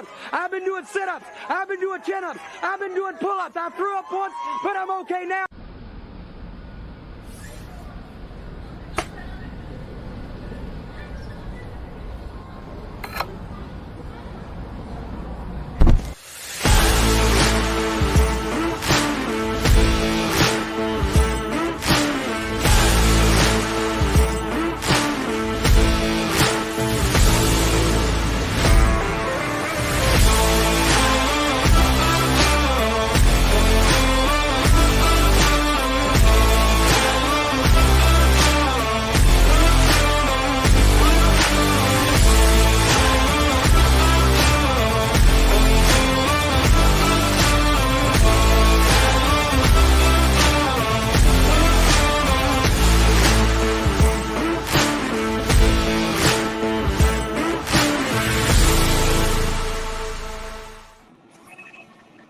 push-ups. I've been doing sit-ups. I've been doing chin-ups. I've been doing pull-ups. I threw up once, but I'm okay now.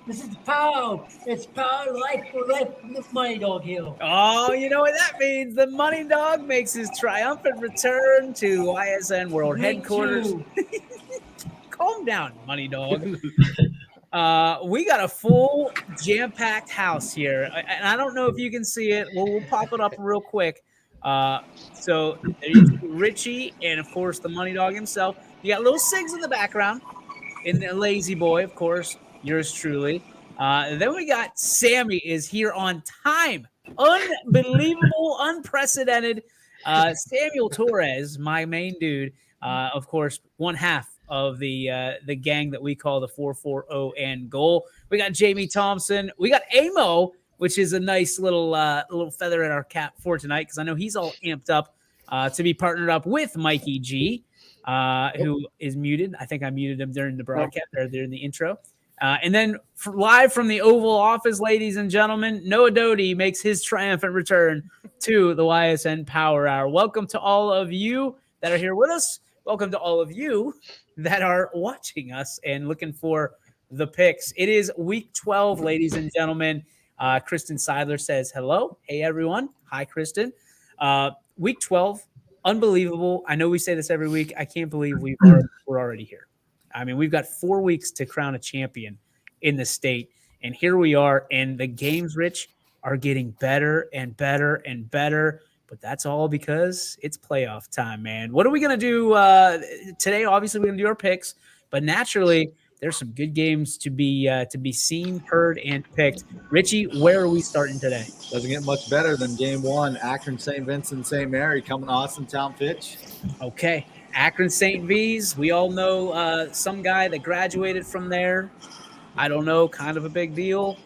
This is Power. It's Power Life for Life from the Money Dog Hill. Oh, you know what that means. The Money Dog makes his triumphant return to ISN World Headquarters. Calm down, Money Dog. We got a full jam-packed house here. And I don't know if you can see it. We'll pop it up real quick. So there's Richie and, of course, the Money Dog himself. You got little Sigs in the background. And the Lazy Boy, of course. Yours truly. Then we got Sammy is here on time. Unbelievable, unprecedented. Samuel Torres, my main dude, of course, one half of the gang that we call the 440 and goal. We got Jamie Thompson. We got Amo, which is a nice little feather in our cap for tonight because I know he's all amped up to be partnered up with Mikey G, who is muted. I think I muted him during the broadcast or during the intro. And then live from the Oval Office, ladies and gentlemen, Noah Doty makes his triumphant return to the Ysn Power Hour. Welcome to all of you that are here with us. Welcome to all of you that are watching us and looking for the picks. It is week 12, ladies and gentlemen. Kristen Seidler says hello. Hey, everyone. Hi, Kristen. Week 12, unbelievable. I know we say this every week. I can't believe we're already here. I mean, we've got 4 weeks to crown a champion in the state, and here we are, and the games, Rich, are getting better and better and better, but that's all because it's playoff time, man. What are we going to do today? Obviously, we're going to do our picks, but naturally, there's some good games to be seen, heard, and picked. Richie, where are we starting today? Doesn't get much better than game one. Akron St. Vincent St. Mary coming to Austintown Fitch. Okay. Akron St. V's, we all know some guy that graduated from there. I don't know, kind of a big deal,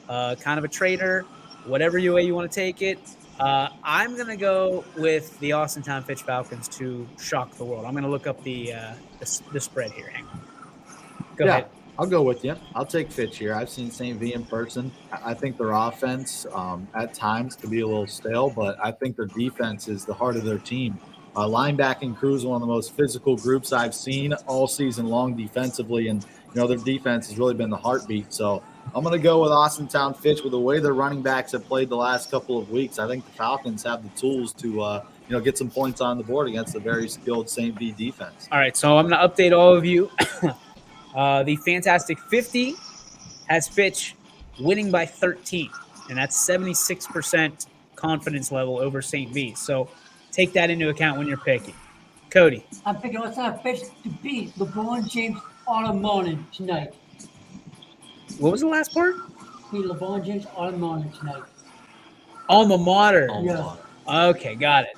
kind of a traitor, whatever way you want to take it. I'm going to go with the Austintown Fitch Falcons to shock the world. I'm going to look up the spread here. Hang on. Go ahead. I'll go with you. I'll take Fitch here. I've seen St. V in person. I think their offense at times can be a little stale, but I think their defense is the heart of their team. Linebacking crew is one of the most physical groups I've seen all season long defensively, and their defense has really been the heartbeat. So I'm going to go with Austintown Fitch with the way their running backs have played the last couple of weeks. I think the Falcons have the tools to get some points on the board against a very skilled St. V defense. All right, so I'm going to update all of you. The Fantastic 50 has Fitch winning by 13, and that's 76% confidence level over St. V. So take that into account when you're picking. Cody. I'm picking Austintown Fitch to beat LeBron James Auto Morning tonight. What was the last part? Beat LeBron James Auto Morning tonight. Alma mater. Yeah. Okay, got it.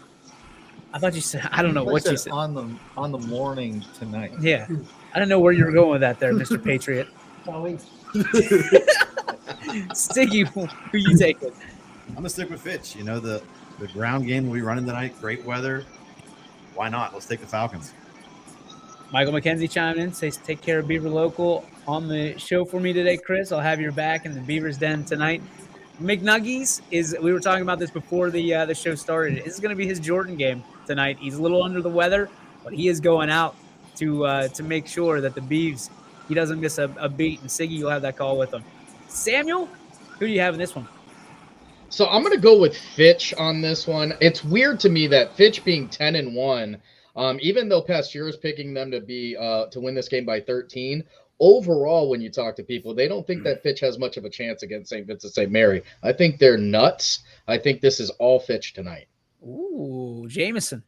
I thought you said, I don't know what you said. On the morning tonight. Yeah. I don't know where you were going with that there, Mr. Patriot. Sorry. Stiggy, who you taking? I'm going to stick with Fitch. The ground game will be running tonight. Great weather. Why not? Let's take the Falcons. Michael McKenzie chimed in, says, take care of Beaver Local on the show for me today, Chris. I'll have your back in the Beaver's Den tonight. McNuggies we were talking about this before the show started. This is going to be his Jordan game tonight. He's a little under the weather, but he is going out to make sure that the Beavs, he doesn't miss a beat, and Siggy, you'll have that call with him. Samuel, who do you have in this one? So I'm going to go with Fitch on this one. It's weird to me that Fitch being 10-1, even though Pasteur is picking them to win this game by 13, overall, when you talk to people, they don't think that Fitch has much of a chance against St. Vincent St. Mary. I think they're nuts. I think this is all Fitch tonight. Ooh, Jameson.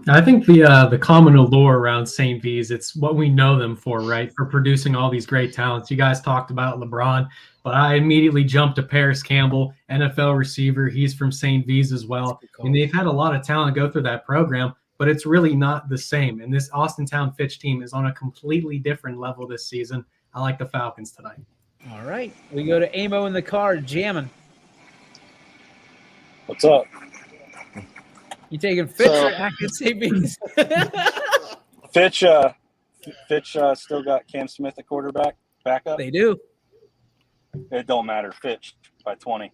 I think the common allure around St. V's, it's what we know them for, right? For producing all these great talents. You guys talked about LeBron, but I immediately jumped to Paris Campbell, NFL receiver. He's from St. V's as well. And they've had a lot of talent go through that program, but it's really not the same. And this Austintown Fitch team is on a completely different level this season. I like the Falcons tonight. All right. We go to Amo in the car, jamming. What's up? You taking Fitch or Atkins St. V's? Fitch still got Cam Smith at quarterback backup. They do. It don't matter. Fitch by 20.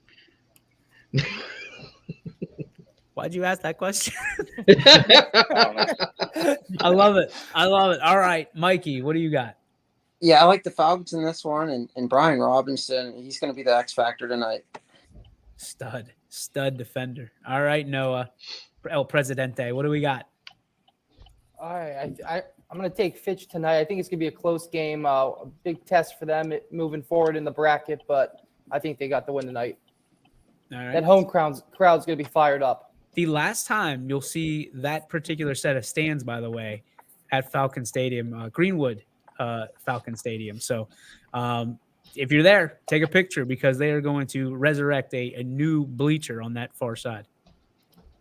Why'd you ask that question? I don't know. I love it. All right, Mikey, what do you got? Yeah, I like the Falcons in this one, and Brian Robinson, he's going to be the X factor tonight. Stud defender. All right, Noah, El Presidente, what do we got? All right, I'm going to take Fitch tonight. I think it's going to be a close game, a big test for them moving forward in the bracket, but I think they got the win tonight. All right. That home crowd's going to be fired up. The last time you'll see that particular set of stands, by the way, at Falcon Stadium, Greenwood Falcon Stadium. So if you're there, take a picture because they are going to resurrect a new bleacher on that far side.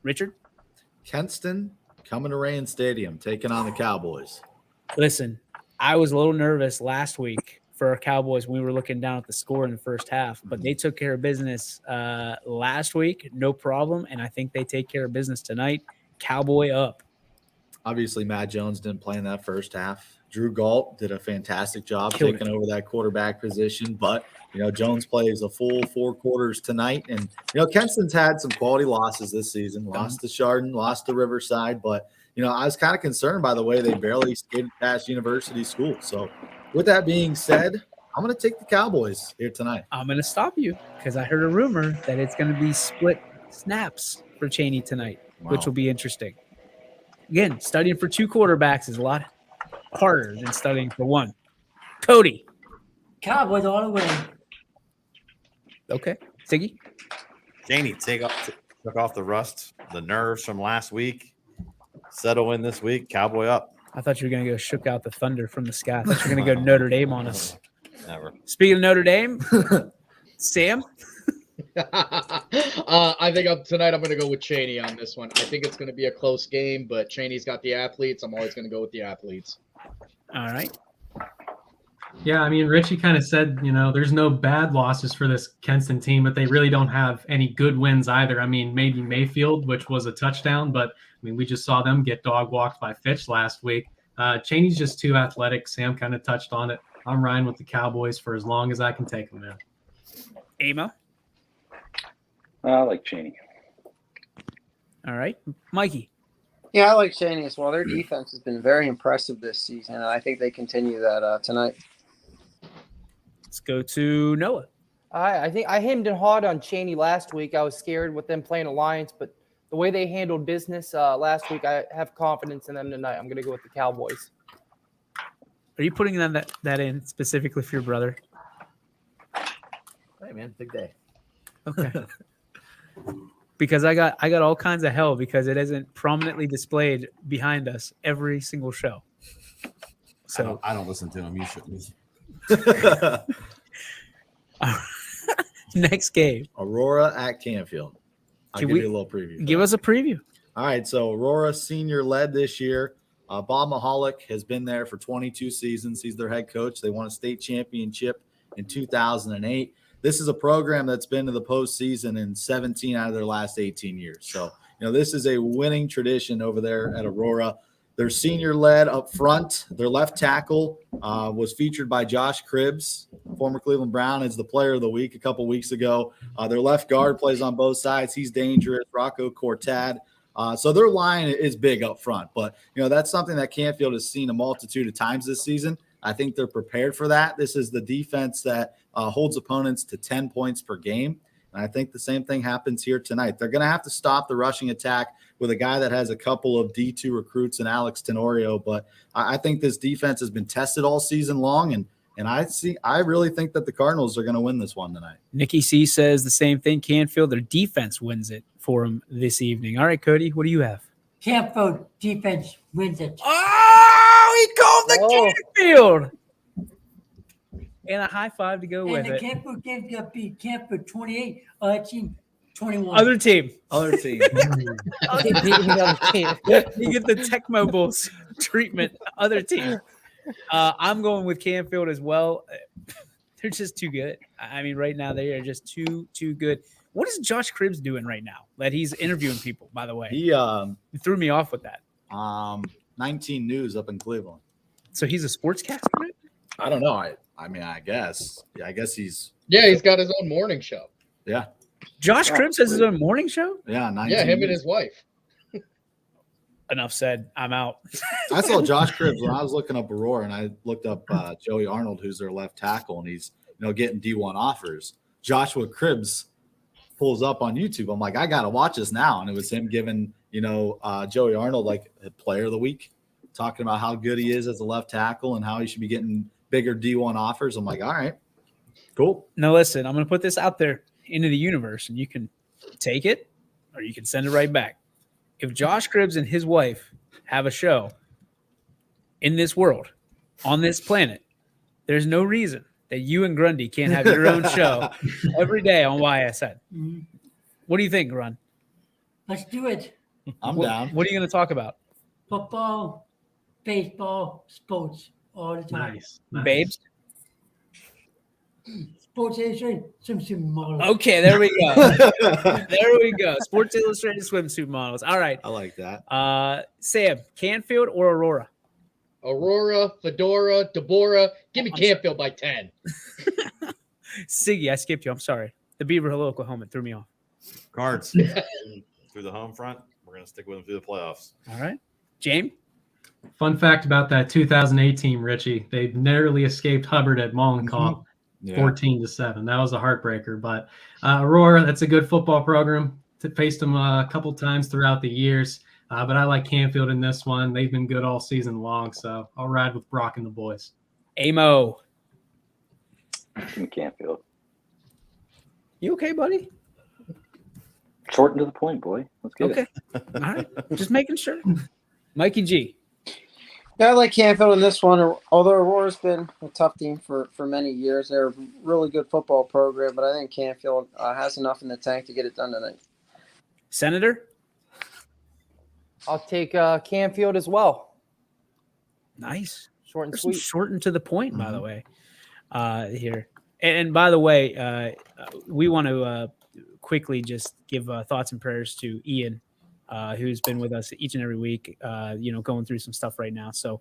Richard? Kenston coming to Rain Stadium, taking on the Cowboys. Listen, I was a little nervous last week for our Cowboys when we were looking down at the score in the first half, but they took care of business last week, no problem, and I think they take care of business tonight. Cowboy up. Obviously, Matt Jones didn't play in that first half. Drew Galt did a fantastic job taking over that quarterback position, but Jones plays a full 4 quarters tonight, and Kenston's had some quality losses this season. Lost to Chardon, lost to Riverside, but I was kind of concerned by the way they barely skated past University School. So, with that being said, I'm going to take the Cowboys here tonight. I'm going to stop you because I heard a rumor that it's going to be split snaps for Chaney tonight, which will be interesting. Again, studying for 2 quarterbacks is a lot harder than studying for 1. Cody. Cowboys all the way. Okay. Siggy? Chaney, took off the rust, the nerves from last week. Settle in this week. Cowboy up. I thought you were going to go shook out the thunder from the sky. I thought you were going to go Notre Dame on us. Never. Speaking of Notre Dame, Sam? I think tonight I'm going to go with Chaney on this one. I think it's going to be a close game, but Chaney's got the athletes. I'm always going to go with the athletes. All right. Yeah, I mean, Richie kind of said, there's no bad losses for this Kenston team, but they really don't have any good wins either. I mean, maybe Mayfield, which was a touchdown, but we just saw them get dog walked by Fitch last week. Chaney's just too athletic. Sam kind of touched on it. I'm riding with the Cowboys for as long as I can take them, man. Amo? I like Chaney. All right. Mikey? Yeah, I like Chaney as well. Their defense has been very impressive this season, and I think they continue that tonight. Let's go to Noah. I think I hemmed and hawed on Chaney last week. I was scared with them playing Alliance, but the way they handled business last week, I have confidence in them tonight. I'm going to go with the Cowboys. Are you putting that in specifically for your brother? Hey, man, big day. Okay. Because I got all kinds of hell because it isn't prominently displayed behind us every single show. So I don't listen to him. You shouldn't. Next game. Aurora at Canfield. I'll give you a little preview. Give us a preview. All right, so Aurora senior led this year. Bob Mahalik has been there for 22 seasons. He's their head coach. They won a state championship in 2008. This is a program that's been to the postseason in 17 out of their last 18 years. So, this is a winning tradition over there at Aurora. Their senior led up front. Their left tackle was featured by Josh Cribbs, former Cleveland Brown, as the player of the week a couple weeks ago. Their left guard plays on both sides. He's dangerous. Rocco Cortad. So their line is big up front. But, that's something that Canfield has seen a multitude of times this season. I think they're prepared for that. This is the defense that holds opponents to 10 points per game. And I think the same thing happens here tonight. They're going to have to stop the rushing attack with a guy that has a couple of D2 recruits in Alex Tenorio. But I think this defense has been tested all season long. And And I really think that the Cardinals are going to win this one tonight. Nikki C says the same thing. Canfield, their defense wins it for them this evening. All right, Cody, what do you have? Canfield defense wins it. Oh, he called the Oh. Canfield. And a high five to go with And the it. Canfield game got beat. Canfield 28, team 21. Other team. Other team. They beat the other team. You get the Tecmo Bulls treatment. Other team. I'm going with Canfield as well. They're just too good. I mean, right now they are just too good. What is Josh Cribbs doing right now? That he's interviewing people. By the way, He threw me off with that. 19 News up in Cleveland. So he's a sportscaster. Right? I don't know. I mean, I guess he's He's got his own morning show. yeah. Josh Cribbs has his own morning show. Yeah, 19 Yeah, him and News. his wife. Enough said. I'm out. I saw Josh Cribbs when I was looking up Aurora, and I looked up Joey Arnold, who's their left tackle, and he's getting D1 offers. Joshua Cribbs pulls up on YouTube. I'm like, I gotta watch this now, and it was him giving Joey Arnold like a Player of the Week, talking about how good he is as a left tackle and how he should be getting bigger D1 offers. I'm like, all right, cool. Now listen, I'm going to put this out there into the universe, and you can take it or you can send it right back. If Josh Cribbs and his wife have a show in this world, on this planet, there's no reason that you and Grundy can't have your own show every day on YSN. Mhm. What do you think, Grun? Let's do it. I'm What, down. what are you going to talk about? Football, baseball, sports all the time. Nice. Babes? Sports Illustrated swimsuit model. Okay, there we go. There we go. Sports Illustrated swimsuit models. All right. I like that. Sam, Canfield or Aurora? Aurora, Fedora, Deborah. Give me I'm Canfield by 10. Siggy, I skipped you. I'm sorry. The Beaver Hill Oklahoma threw me off. Cards through the home front. We're going to stick with them through the playoffs. All right. James? Fun fact about that 2008 team, Richie, they narrowly escaped Hubbard at Mollenkopf, Yeah. 14-7. That was a heartbreaker. But Aurora, that's a good football program. Faced them a couple times throughout the years. But I like Canfield in this one. They've been good all season long, so I'll ride with Brock and the boys. Amo. In Canfield. You okay, buddy? Short and to the point, boy. Let's get Okay. All right. Just making sure. Mikey G. Yeah, I like Canfield in this one. Although Aurora's been a tough team for many years, they're a really good football program, but I think Canfield has enough in the tank to get it done tonight. Senator? I'll take Canfield as well. Nice. Short and There's some sweet. short and to the point, by the way, here. And by the way, we want to quickly just give thoughts and prayers to Ian, who's been with us each and every week, going through some stuff right now. So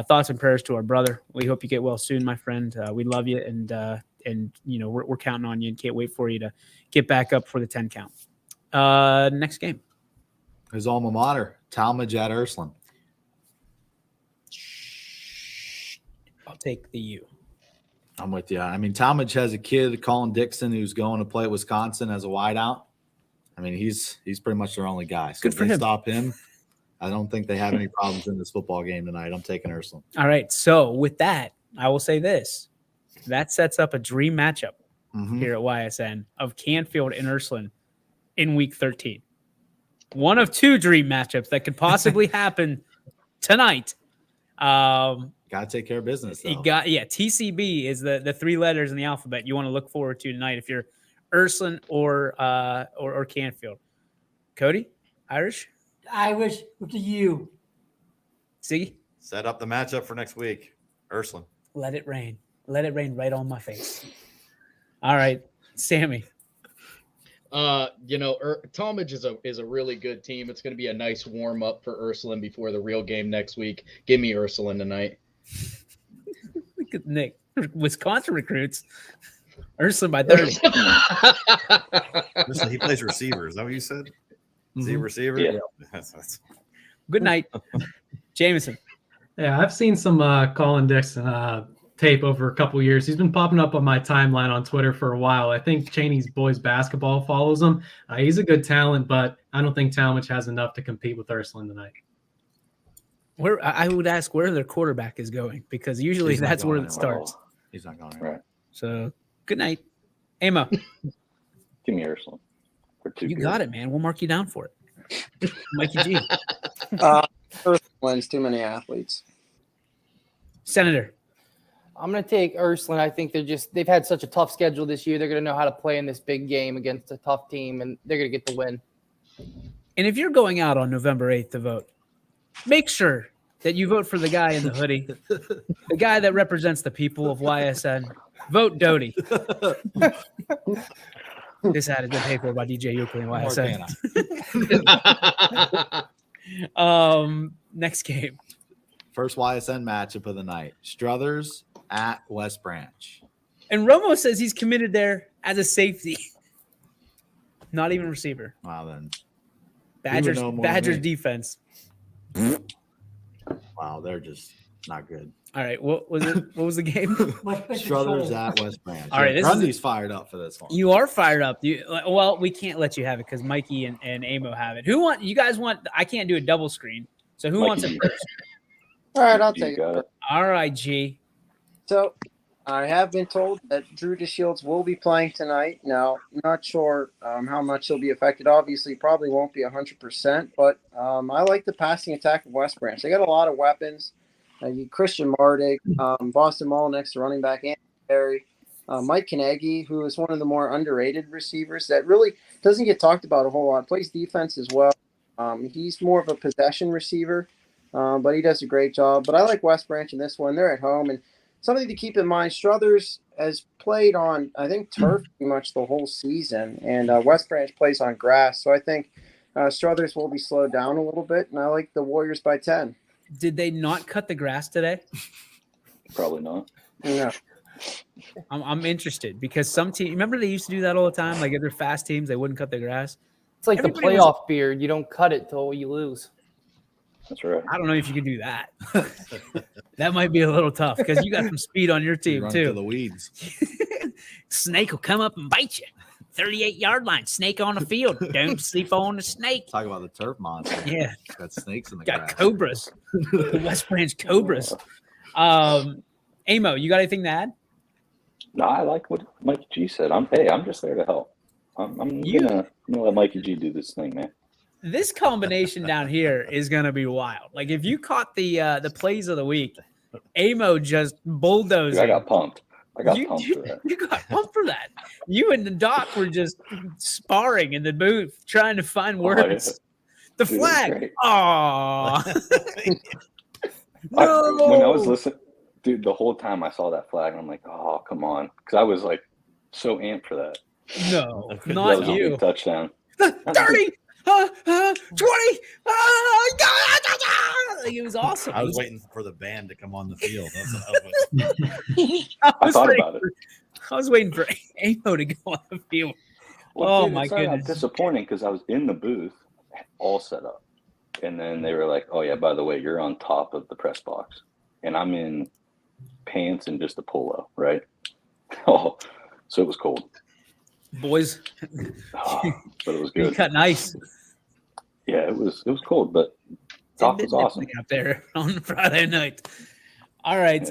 thoughts and prayers to our brother. We hope you get well soon, my friend. We love you, and we're counting on you and can't wait for you to get back up for the 10 count. Next game. His alma mater, Talmadge at Ursuline. I'll take the U. I'm with you. I mean, Talmadge has a kid, Colin Dixon, who's going to play at Wisconsin as a wideout. I mean, he's pretty much their only guy. So Good if for they him. stop him, I don't think they have any problems in this football game tonight. I'm taking Ursuline. All right. So with that, I will say this. That sets up a dream matchup here at YSN of Canfield and Ursuline in week 13. One of two dream matchups that could possibly happen tonight. Got to take care of business, though. TCB is the three letters in the alphabet you want to look forward to tonight if you're Ursuline or Canfield. Cody, Irish? Irish with the U. Siggy? Set up the matchup for next week. Ursuline. Let it rain. Let it rain right on my face. All right, Sammy. Talmadge is a really good team. It's going to be a nice warm up for Ursuline before the real game next week. Give me Ursuline tonight. Look at Nick. Wisconsin recruits. Ursuline by 30. Listen, he plays receiver. Is that what you said? Is he a receiver? Yeah. That's- Good night. Jameson. Yeah, I've seen some Colin Dixon tape over a couple years. He's been popping up on my timeline on Twitter for a while. I think Cheney's boys basketball follows him. He's a good talent, but I don't think Talmadge has enough to compete with Ursuline tonight. I would ask where their quarterback is going because usually He's not that's where going it starts. He's not going. Right. So good night, Amo. Give me Ursula. For 2 You got it, man. We'll mark you down for it. Mikey G. First wins, too many athletes. Senator. I'm going to take Ursuline. I think they've had such a tough schedule this year. They're going to know how to play in this big game against a tough team, and they're going to get the win. And if you're going out on November 8th to vote, make sure that you vote for the guy in the hoodie, the guy that represents the people of YSN. Vote Doty. This ad has been paid for by DJ Euclid and YSN. Next game. First YSN matchup of the night. Struthers at West Branch. And Romo says he's committed there as a safety. Not even receiver. Wow, then. Badgers defense. Wow, they're just not good. All right, what was it? What was the game? Struthers at West Branch. All right, Grundy's fired up for this one. You are fired up. Well, we can't let you have it because Mikey and Amo have it. You guys want? I can't do a double screen. So who wants it first? All right, I'll take it. All right, G. So I have been told that Drew DeShields will be playing tonight. Now, not sure how much he'll be affected. Obviously, probably won't be 100%, but I like the passing attack of West Branch. They got a lot of weapons. Christian Mardig, Boston Mall next to running back Andy Berry, Mike Kanegi, who is one of the more underrated receivers that really doesn't get talked about a whole lot. Plays defense as well. He's more of a possession receiver, but he does a great job. But I like West Branch in this one. They're at home. And something to keep in mind, Struthers has played on, I think, turf pretty much the whole season, and West Branch plays on grass. So I think Struthers will be slowed down a little bit, and I like the Warriors by 10. Did they not cut the grass today? Probably not. Yeah. I'm interested because some team. Remember they used to do that all the time. Like if they're fast teams, they wouldn't cut the grass. It's like Everybody the playoff beard. You don't cut it till you lose. That's right. I don't know if you can do that. That might be a little tough because you got some speed on your team Run too. to the weeds. Snake will come up and bite you. 38-yard line. Snake on the field. Don't sleep on the snake. Talk about the turf monster. Yeah. Got snakes in the Got grass. cobras. The West Branch Cobras. Amo, you got anything to add? No, I like what Mikey G said. I'm just there to help. I'm gonna let Mikey G do this thing, man. This combination down here is gonna be wild. Like if you caught the plays of the week, Amo just bulldozing. Dude, I got pumped. I got pumped for that. You got pumped for that. You and the doc were just sparring in the booth, trying to find words. Yeah. The flag. Aww. No. When I was listening, dude, the whole time I saw that flag, and I'm like, oh, come on. Because I was like so amped for that. No, that not was a you. big touchdown. 30, 20. Like, it was awesome. I was waiting for the band to come on the field. That's what I was waiting. I thought about it. I was waiting for Amo to go on the field. Well, Oh dude, my it started out goodness. disappointing because I was in the booth, all set up, and then they were like, "Oh yeah, by the way, you're on top of the press box," and I'm in pants and just a polo, right? Oh, so it was cold, Boys, but it was you good. cut nice. Yeah, it was cold, but talk was awesome. Up there on Friday night. All right.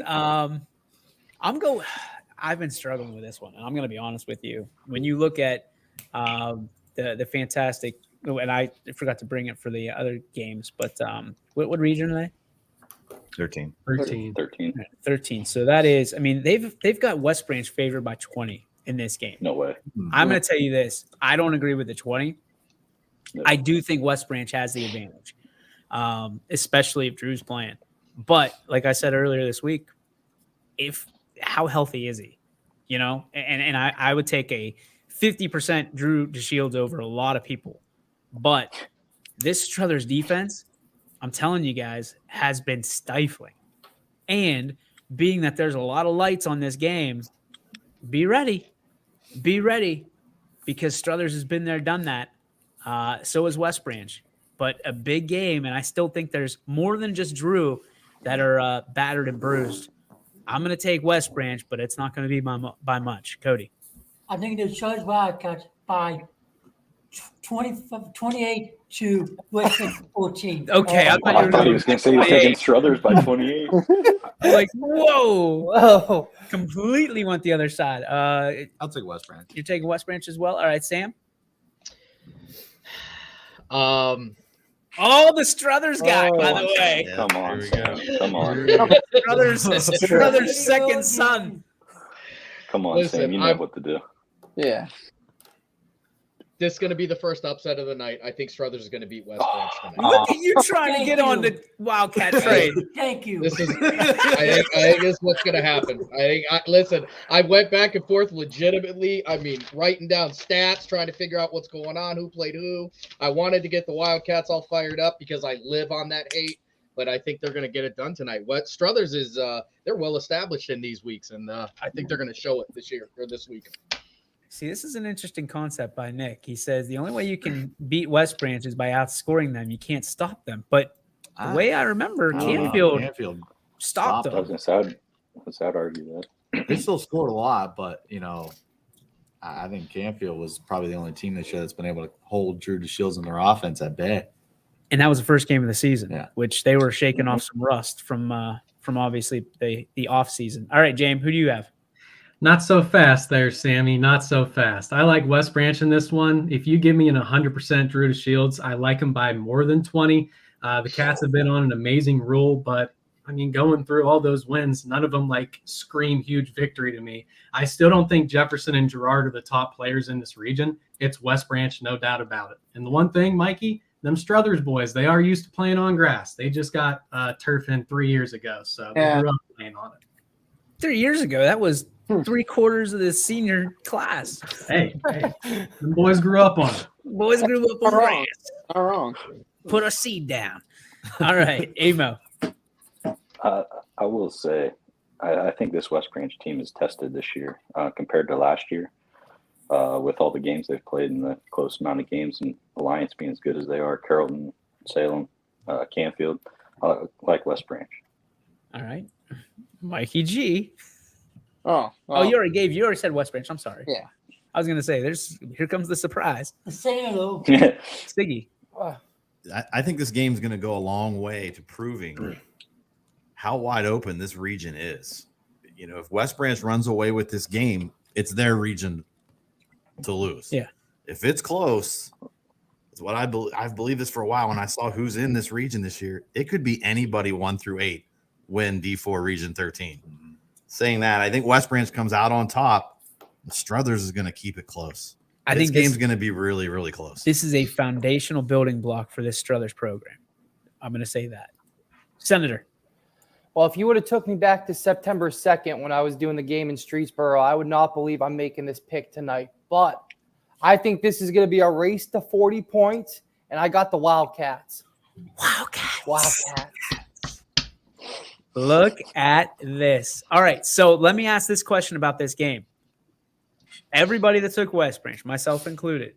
I've been struggling with this one, and I'm going to be honest with you. When you look at the fantastic, and I forgot to bring it for the other games, but what region are they? 13. 13. So that is, I mean, they've got West Branch favored by 20 in this game. No way. I'm going to tell you this. I don't agree with the 20. No. I do think West Branch has the advantage, especially if Drew's playing. But like I said earlier this week, how healthy is he? You know, and I would take a 50% Drew DeShields over a lot of people. But this Struthers defense, I'm telling you guys, has been stifling. And being that there's a lot of lights on this game, be ready. Be ready, because Struthers has been there, done that. So has West Branch. But a big game, and I still think there's more than just Drew that are battered and bruised. I'm going to take West Branch, but it's not going to be by much. Cody. I think the Chargers Wildcats by 28 to West Central 14. Okay, I I thought he was going to say he was taking Struthers by 28. like, whoa. Whoa. Completely went the other side. I'll take West Branch. You're taking West Branch as well? All right, Sam? Oh, the Struthers guy, by the way. Come on, Sam. Come on. Struthers' second son. Come on, Listen, Sam. You know what to do. Yeah. This is going to be the first upset of the night. I think Struthers is going to beat West Branch tonight. Look at you trying to get on the Wildcat trade. Thank you. This is, I think this is what's going to happen. Listen, I went back and forth legitimately. I mean, writing down stats, trying to figure out what's going on, who played who. I wanted to get the Wildcats all fired up because I live on that hate, but I think they're going to get it done tonight. What Struthers is, they're well established in these weeks, and I think they're going to show it this year or this week. See, this is an interesting concept by Nick. He says the only way you can beat West Branch is by outscoring them. You can't stop them. But the way I remember, Canfield stopped them. Let's not argue that. They still scored a lot, but, I think Canfield was probably the only team this year that's been able to hold Drew DeShields in their offense at bay. And that was the first game of the season, which they were shaking off some rust from obviously the off season. All right, James, who do you have? Not so fast there, Sammy. Not so fast. I like West Branch in this one. If you give me an 100% Drew DeShields, I like him by more than 20. The Cats have been on an amazing rule, but I mean, going through all those wins, none of them scream huge victory to me. I still don't think Jefferson and Girard are the top players in this region. It's West Branch, no doubt about it. And the one thing, Mikey, them Struthers boys, they are used to playing on grass. They just got turf in 3 years ago, so they grew up playing on it. 3 years ago, that was 3/4 of the senior class. Hey, the boys grew up on it. Boys grew up on grass. Not wrong. Put a seed down. All right, Amo. I will say, I think this West Branch team is tested this year compared to last year with all the games they've played and the close amount of games and Alliance being as good as they are. Carrollton, Salem, Canfield, like West Branch. All right. Mikey G. Oh, you already said West Branch. I'm sorry. Yeah. I was going to say, here comes the surprise. Say hello. Stiggy. I think this game's going to go a long way to proving how wide open this region is. If West Branch runs away with this game, it's their region to lose. Yeah. If it's close, it's what I believe. I've believed this for a while. When I saw who's in this region this year, it could be anybody 1 through 8 win D4 Region 13. Saying that, I think West Branch comes out on top. Struthers is going to keep it close. I think this game's going to be really, really close. This is a foundational building block for this Struthers program. I'm going to say that. Senator. Well, if you would have took me back to September 2nd when I was doing the game in Streetsboro, I would not believe I'm making this pick tonight. But I think this is going to be a race to 40 points, and I got the Wildcats. Wildcats. Look at this. All right, so let me ask this question about this game. Everybody that took West Branch, myself included,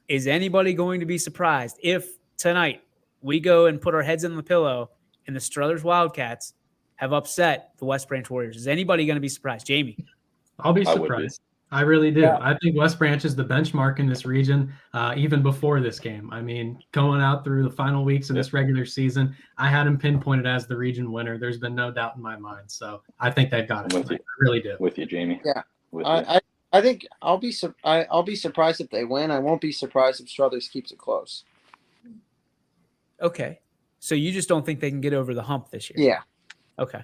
is anybody going to be surprised if tonight we go and put our heads in the pillow and the Struthers Wildcats have upset the West Branch Warriors? Is anybody going to be surprised? Jamie? I'll be surprised. I really do. Yeah. I think West Branch is the benchmark in this region, even before this game. I mean, going out through the final weeks of this regular season, I had him pinpointed as the region winner. There's been no doubt in my mind. So I think they've got it. I really do. With you, Jamie. Yeah. I think I'll be surprised if they win. I won't be surprised if Struthers keeps it close. Okay. So you just don't think they can get over the hump this year? Yeah. Okay.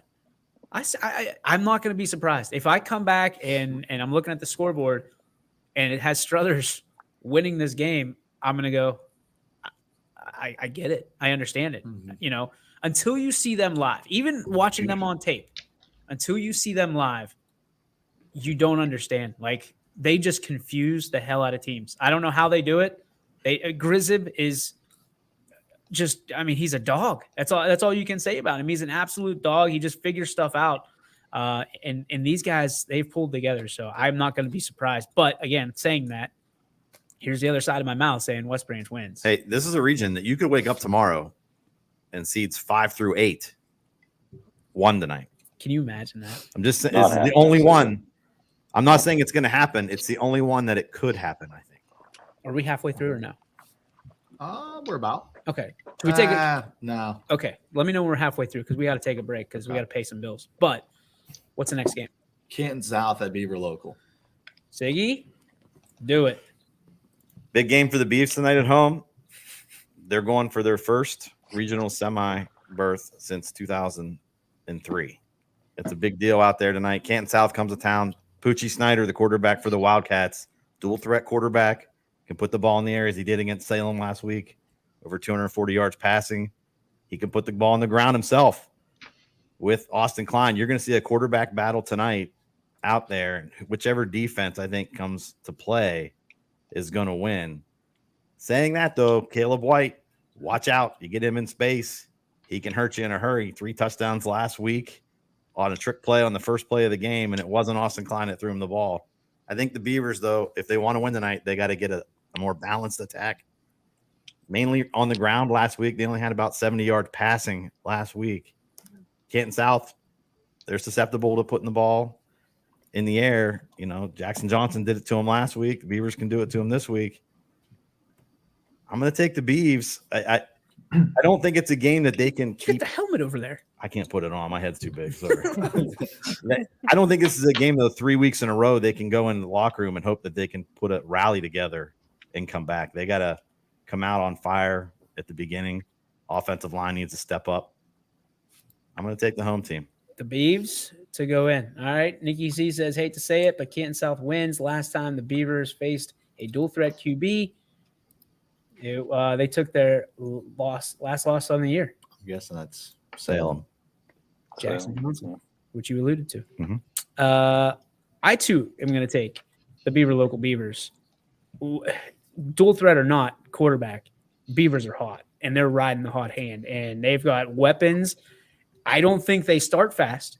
I'm not going to be surprised. If I come back and I'm looking at the scoreboard and it has Struthers winning this game, I'm going to go, I get it. I understand it. Mm-hmm. Until you see them live, even watching them on tape, until you see them live, you don't understand. Like, they just confuse the hell out of teams. I don't know how they do it. Grizib is just, he's a dog. That's all you can say about him. He's an absolute dog. He just figures stuff out. And these guys, they've pulled together. So I'm not going to be surprised. But again, saying that, here's the other side of my mouth saying West Branch wins. Hey, this is a region that you could wake up tomorrow and seeds 5 through 8 won tonight. Can you imagine that? I'm just saying, it's the only one. I'm not saying it's going to happen. It's the only one that it could happen, I think. Are we halfway through or no? We're about. Okay. Can we take it? No. Okay. Let me know when we're halfway through because we got to take a break because we got to pay some bills. But what's the next game? Canton South at Beaver Local. Siggy, do it. Big game for the Beavs tonight at home. They're going for their first regional semi berth since 2003. It's a big deal out there tonight. Canton South comes to town. Poochie Snyder, the quarterback for the Wildcats, dual threat quarterback, can put the ball in the air as he did against Salem last week, over 240 yards passing. He can put the ball on the ground himself with Austin Klein. You're going to see a quarterback battle tonight out there. Whichever defense I think comes to play is going to win. Saying that, though, Caleb White, watch out. You get him in space, he can hurt you in a hurry. 3 touchdowns last week on a trick play on the first play of the game, and it wasn't Austin Klein that threw him the ball. I think the Beavers, though, if they want to win tonight, they got to get a more balanced attack. Mainly on the ground last week. They only had about 70 yards passing last week. Canton South, they're susceptible to putting the ball in the air. You know, Jackson Johnson did it to him last week. The Beavers can do it to him this week. I'm going to take the Beavs. I don't think it's a game that they can keep. Get the helmet over there. I can't put it on. My head's too big. Sorry. I don't think this is a game, though, 3 weeks in a row they can go in the locker room and hope that they can put a rally together and come back. They got to come out on fire at the beginning. Offensive line needs to step up. I'm going to take the home team. The Beavs to go in. All right. Nikki Z says, hate to say it, but Canton South wins. Last time the Beavers faced a dual threat QB, they took their last loss on the year. I'm guessing that's Salem. Jackson Johnson, which you alluded to. Mm-hmm. I, too, am going to take the Beaver Local Beavers. Dual threat or not, quarterback, Beavers are hot, and they're riding the hot hand, and they've got weapons. I don't think they start fast,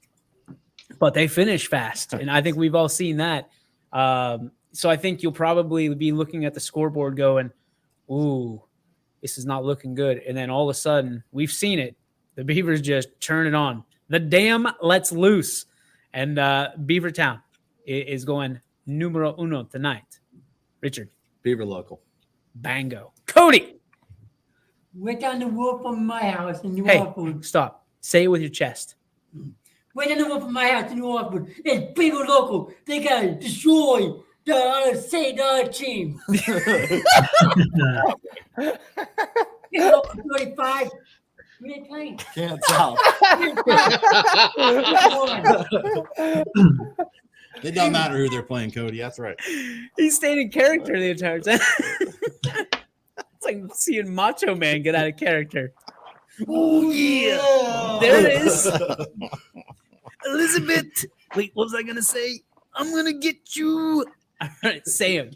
but they finish fast, and I think we've all seen that. So I think you'll probably be looking at the scoreboard going, ooh, this is not looking good. And then all of a sudden, we've seen it. The Beavers just turn it on. The dam lets loose. And Beavertown is going numero uno tonight. Richard. Beaver Local. Bango. Cody. Went down the road from my house in New Hey, Orleans. stop. Say it with your chest. Went down the road from my house in New Orleans. It's Beaver Local. They got to destroy the other team. Beaver Local 35. Who they playing? Canton South. It don't matter who they're playing, Cody. That's right. He stayed in character the entire time. It's like seeing Macho Man get out of character. Oh, yeah. There it is. Elizabeth. Wait, what was I going to say? I'm going to get you. All right, Sam.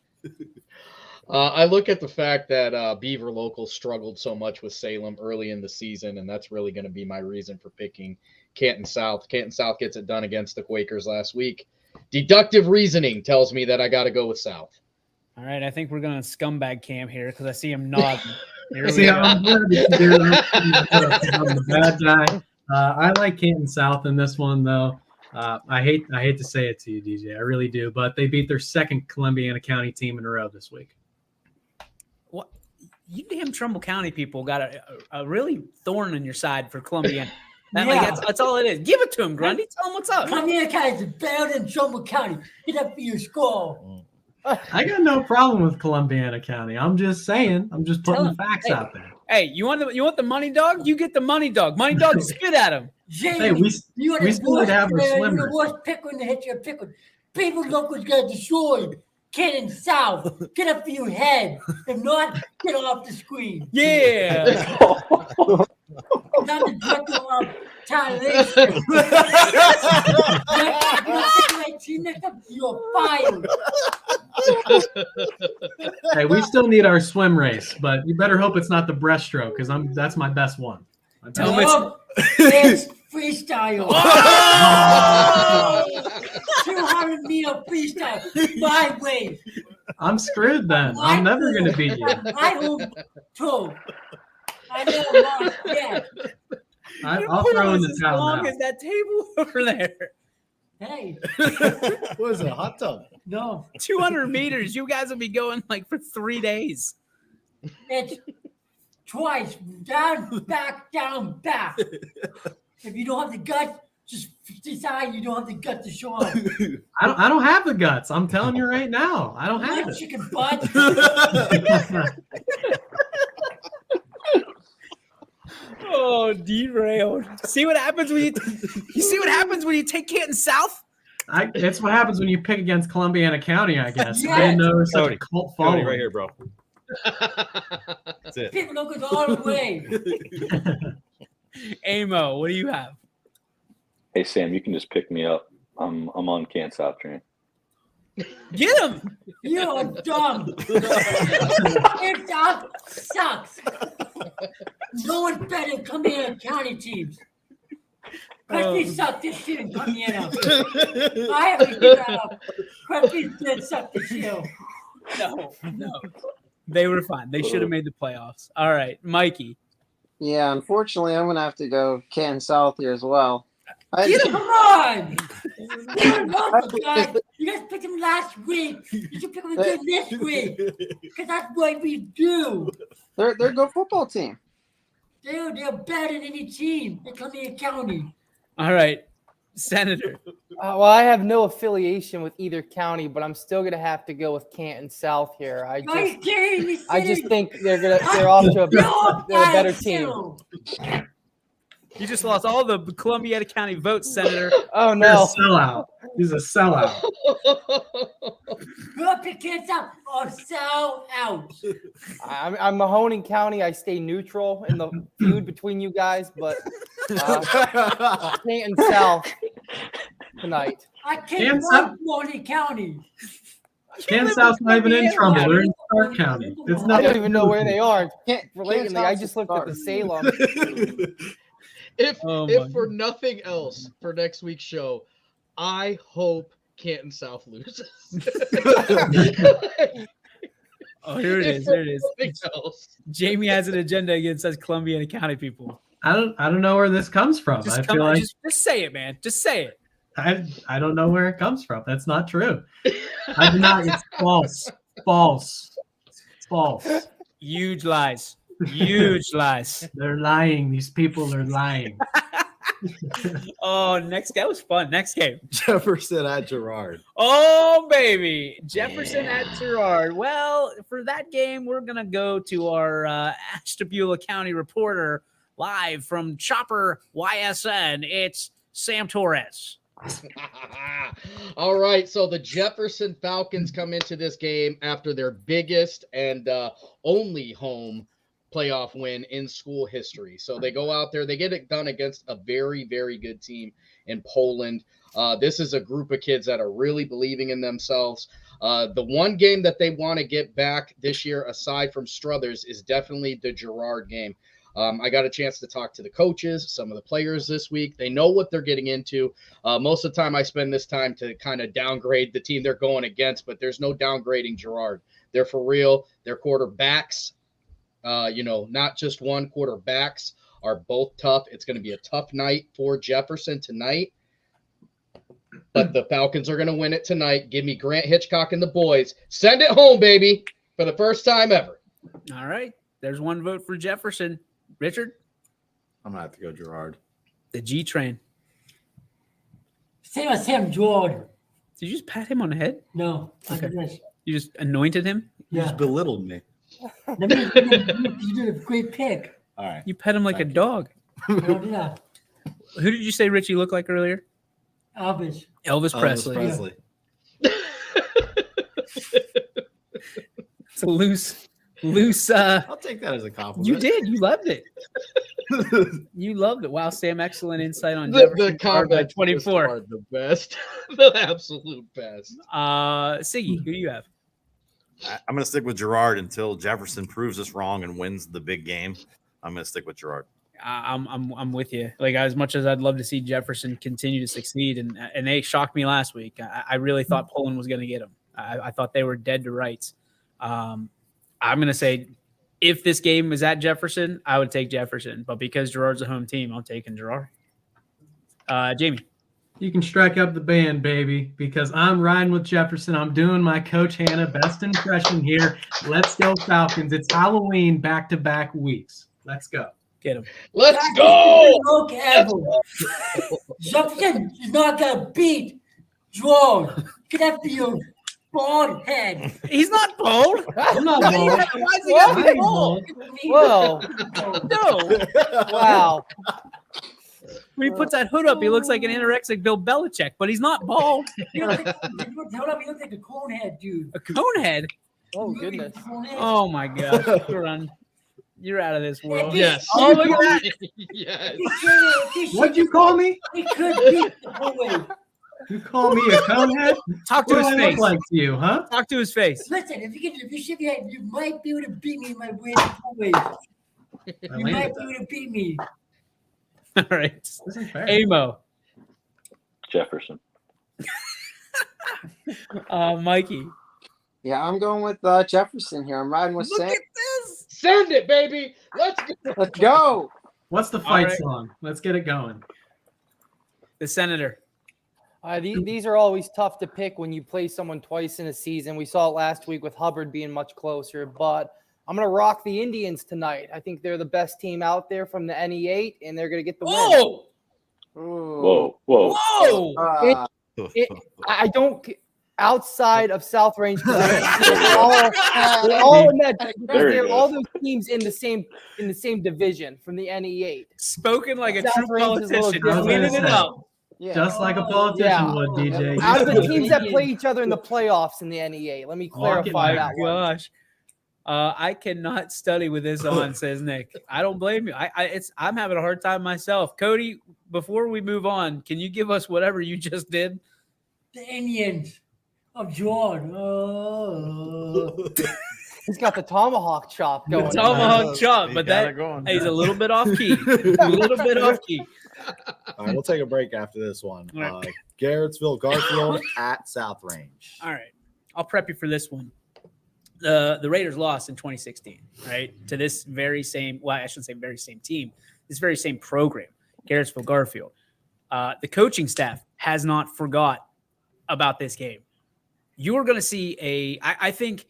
I look at the fact that Beaver Local struggled so much with Salem early in the season, and that's really going to be my reason for picking Canton South. Canton South gets it done against the Quakers last week. Deductive reasoning tells me that I got to go with South. All right, I think we're going to scumbag Cam here because I see him nodding. Here See, we I'm glad that you do that. I'm the bad guy. I like Canton South in this one, though. I hate to say it to you, DJ. I really do, but they beat their second Columbiana County team in a row this week. What? You damn Trumbull County people got a really thorn in your side for Columbiana. That's all it is. Give it to him, Grundy. Tell him what's up. Columbiana County is better than Trumbull County. Get up for your score. I got no problem with Columbiana County. I'm just saying. I'm just putting the facts out there. Hey, you want the money dog? You get the money dog. Money dog, spit at him. Jamie, Hey, we you still would have our you're swimmers. the worst picker in the history of pickle. People Locals got destroyed. Canton South, get up for your head. If not, get off the screen. Yeah. Not the director of Tyler. Next up, you're fired. Hey, we still need our swim race, but you better hope it's not the breaststroke because that's my best one. It's freestyle. 200 meter freestyle. My way. I'm screwed then. I'm never going to beat you. I hope so. I never lost yet. I'll throw in the towel As long now. as that table over there. Hey. What is it? A hot tub? No, 200 meters. You guys will be going like for 3 days. it's twice. Down, back, down, back. If you don't have the guts, just decide you don't have the guts to show up. I don't have the guts. I'm telling you right now. I don't have What, it. chicken butt? Oh, derailed. See what happens when you see what happens when you take Canton South? It's what happens when you pick against Columbiana County, I guess. Yes. I didn't know it was such Cody. a cult Cody, following. right here, bro. That's it. People don't go all the way. Amo, what do you have? Hey Sam, you can just pick me up. I'm on Can't Stop train. Get him. You're dumb. It sucks. No one better come in county teams. Crosby sucked this shit and come in. I have to give that up. Crosby did suck this shit. No. They were fine. They should have made the playoffs. All right, Mikey. Yeah, unfortunately, I'm gonna have to go Canton South here as well. Come on! You're welcome, guys. You guys picked him last week. You should pick him again this week. Because that's what we do. They're a good football team. Dude, they're better than any team. They come in county. All right, Senator. Well, I have no affiliation with either county, but I'm still gonna have to go with Canton South here. I just think they're off to a better team. You just lost all the Columbiana County votes, Senator. Oh You're no! a sellout. He's a sellout. Go up your kids out or sell out. I'm Mahoning County. I stay neutral in the feud between you guys, but Canton South tonight. I can't Kansas? love Morning County. Canton South's not even in trouble. They're in Stark County. It's I not don't even know where they are. Can't Lately, I just looked at the Salem. If Oh if my for nothing else for next week's show, I hope Canton South loses. Oh, here it If is. for Here it is. nothing else. Jamie has an agenda against us Columbiana County people. I don't know where this comes from. Just I come feel on, like just say it, man. Just say it. I don't know where it comes from. That's not true. I do not. It's false. False. False. Huge lies. Huge lies. They're lying. These people are lying. Oh, next that was fun. Next game. Jefferson at Girard. Oh, baby. Jefferson at Girard. Well, for that game, we're going to go to our Ashtabula County reporter live from Chopper YSN. It's Sam Torres. All right, so the Jefferson Falcons come into this game after their biggest and only home playoff win in school history. So they go out there, they get it done against a very, very good team in Poland. This is a group of kids that are really believing in themselves. The one game that they want to get back this year, aside from Struthers, is definitely the Girard game. I got a chance to talk to the coaches, some of the players this week. They know what they're getting into. Most of the time I spend this time to kind of downgrade the team they're going against, but there's no downgrading Girard. They're for real. Their quarterbacks, not just one, quarterbacks are both tough. It's going to be a tough night for Jefferson tonight, but the Falcons are going to win it tonight. Give me Grant Hitchcock and the boys. Send it home, baby, for the first time ever. All right. There's one vote for Jefferson. Richard? I'm going to have to go Girard. The G train. Same as Sam Jordan. Did you just pat him on the head? No. Okay. Yes. You just anointed him? You just belittled me. You did a great pick. All right. You pet him like a dog. Yeah. Who did you say Richie looked like earlier? Elvis Presley. It's a loose. I'll take that as a compliment. You did. You loved it. You loved it. Wow, Sam, excellent insight on The comments 24. are the best. The absolute best. Siggy, who do you have? I'm going to stick with Girard until Jefferson proves us wrong and wins the big game. I'm going to stick with Girard. I'm with you. Like, as much as I'd love to see Jefferson continue to succeed, and they shocked me last week. I really thought Poland was going to get him. I thought they were dead to rights. I'm going to say, if this game was at Jefferson, I would take Jefferson. But because Girard's a home team, I'm taking Girard. Jamie. You can strike up the band, baby, because I'm riding with Jefferson. I'm doing my Coach Hannah best impression here. Let's go Falcons. It's Halloween back-to-back weeks. Let's go. Get him. Let's That's go. the look ever. Jefferson is not gonna beat George. Sheffield bald head. He's not bold. I'm not Why bold. is he What? gotta be bold? Whoa. No. Wow. When he puts that hood up, he looks like an anorexic Bill Belichick, but he's not bald. You look like a cone head, dude. A cone head. Oh, goodness. Oh my gosh. You're out of this world. Yes. Oh, look at that. Yes. What'd you call me? He could beat the Bowie. You call me a conehead? Talk to What his do I look face. like to you, huh? Talk to his face. Listen, if you shave your head, you might be able to beat me in my weird ways. You might be able to beat me. All right. This is fair. Amo. Jefferson. Mikey. Yeah, I'm going with Jefferson here. I'm riding with Look Sam. at this. Send it, baby. Let's go. Let's go. What's the fight right. song? Let's get it going. The senator. These are always tough to pick when you play someone twice in a season. We saw it last week with Hubbard being much closer, but I'm going to rock the Indians tonight. I think they're the best team out there from the NE8, and they're going to get the win. Oh. Whoa, whoa. Whoa. I don't – outside of South Range, they're all in that. There you They're go. all those teams in the same division from the NE8. Spoken like a South true Range is a little politician. different. Cleaning it up. Yeah. Just like a politician Yeah. would, DJ. Out of the teams that play each other in the playoffs in the NE8, let me Walk it clarify back. that one. Gosh. I cannot study with this on, says Nick. I don't blame you. I'm having a hard time myself. Cody, before we move on, can you give us whatever you just did? The Indians of George. Oh. He's got the tomahawk chop going. Tomahawk chop, You but got that it going. he's a little bit off key. A little bit off key. All right, we'll take a break after this one. All right. Garrettsville, Garfield at South Range. All right. I'll prep you for this one. The Raiders lost in 2016, right? To this very same, well, I shouldn't say very same team, this very same program, Garrettsville Garfield. The coaching staff has not forgot about this game. You are going to see I think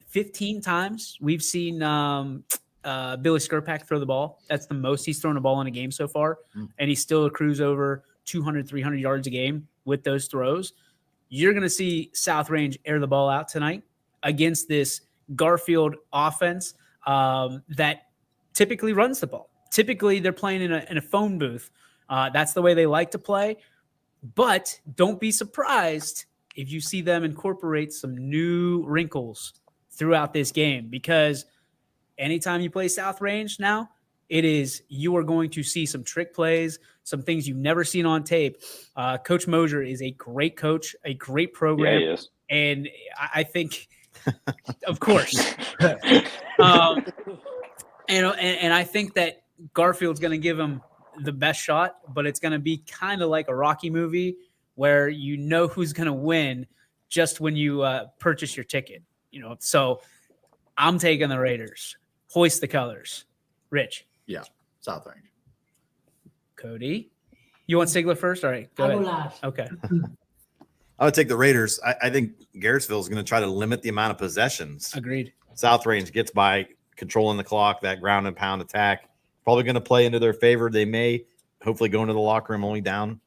15 times we've seen Billy Skirpak throw the ball. That's the most he's thrown a ball in a game so far. And he still accrues over 200, 300 yards a game with those throws. You're going to see South Range air the ball out tonight against this Garfield offense that typically runs the ball. Typically, they're playing in a phone booth. That's the way they like to play. But don't be surprised if you see them incorporate some new wrinkles throughout this game, because anytime you play South Range now, you are going to see some trick plays, some things you've never seen on tape. Coach Mosier is a great coach, a great program. Yeah, he is. And I think, of course, and I think that Garfield's going to give him the best shot, but it's going to be kind of like a Rocky movie where you know who's going to win just when you purchase your ticket. So I'm taking the Raiders. Hoist the colors. Rich. Yeah, South Range. Cody. You want Sigler first? All right, go I'll ahead. go last. Okay. I would take the Raiders. I think Garrettsville is going to try to limit the amount of possessions. Agreed. South Range gets by controlling the clock, that ground and pound attack. Probably going to play into their favor. They may hopefully go into the locker room only down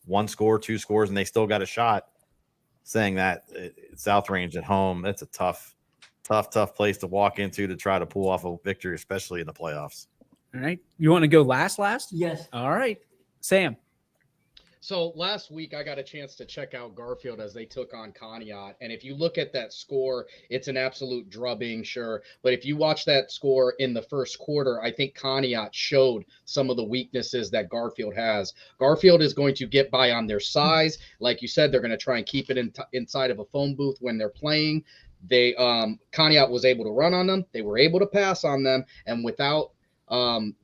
1 score, 2 scores, and they still got a shot. Saying that South Range at home, that's a tough place to walk into to try to pull off a victory, especially in the playoffs. All right. You want to go last? Yes. All right. Sam. So last week I got a chance to check out Garfield as they took on Conneaut. And if you look at that score, it's an absolute drubbing, sure. But if you watch that score in the first quarter, I think Conneaut showed some of the weaknesses that Garfield has. Garfield is going to get by on their size. Like you said, they're going to try and keep it inside of a phone booth when they're playing. Conneaut was able to run on them. They were able to pass on them. And without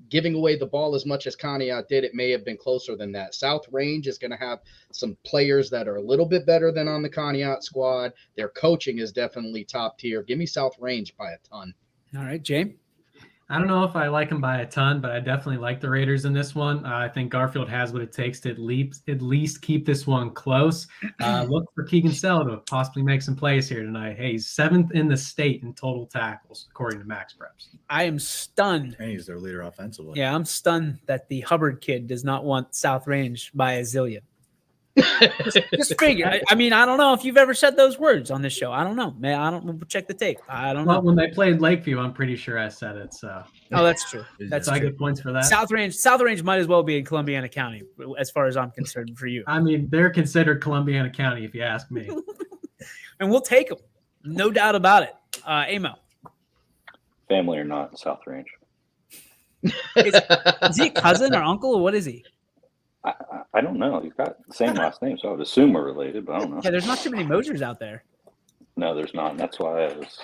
giving away the ball as much as Conneaut did, it may have been closer than that. South Range is going to have some players that are a little bit better than on the Conneaut squad. Their coaching is definitely top tier. Give me South Range by a ton. All right, James. I don't know if I like them by a ton, but I definitely like the Raiders in this one. I think Garfield has what it takes to at least keep this one close. Look for Keegan Sell to possibly make some plays here tonight. Hey, he's 7th in the state in total tackles, according to Max Preps. I am stunned. And he's their leader offensively. Yeah, I'm stunned that the Hubbard kid does not want South Range by a zillion. just figure. I mean, I don't know if you've ever said those words on this show. I don't know, man. I don't check the tape. I don't know. Well, when they played Lakeview, I'm pretty sure I said it. So, oh, that's true. That's so I true. get points for that. South Range might as well be in Columbiana County, as far as I'm concerned. For you, I mean, they're considered Columbiana County, if you ask me. and we'll take them, no doubt about it. Amo, Family or not, South Range. is he a cousin or uncle, or what is he? I don't know. He's got the same last name, so I would assume we're related, but I don't know. Yeah, there's not too many Mosers out there. No, there's not. And that's why I was.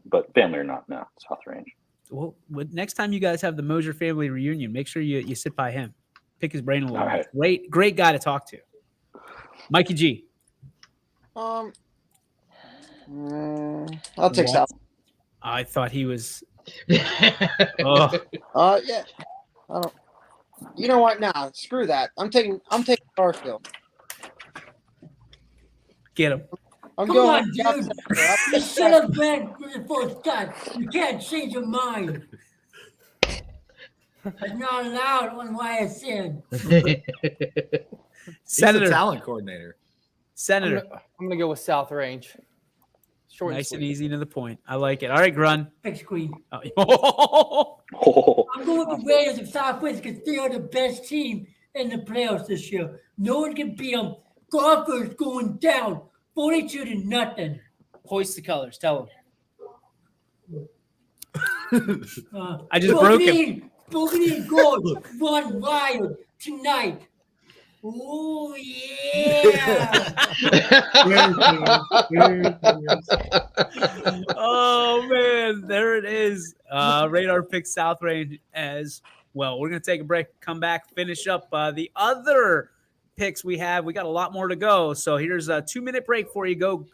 But family or not, no, South Range. Well, next time you guys have the Moser family reunion, make sure you sit by him, pick his brain a little. All bit. Great guy to talk to. Mikey G. I'll take South. I thought he was. Yeah. I don't. You know what? Nah, screw that. I'm taking Garfield. Get him. I'm Come going. on, dude. You should have been for the first time. You can't change your mind. It's not allowed on YSN. Senator. He's a talent coordinator. Senator. I'm gonna go with South Range. Short Nice and sweet. easy to the point. I like it. All right, Grun. Next queen. Oh. I'm going with the Raiders of Southwest because they are the best team in the playoffs this year. No one can beat them. Golfers going down 42-0. Hoist the colors. Tell him. Uh, I just broke him. Bogey goes run wild tonight. Oh yeah! Oh man, there it is. Radar picks South Range as well. We're gonna take a break, come back, finish up the other picks we have. We got a lot more to go, so here's a 2-minute break for you. Go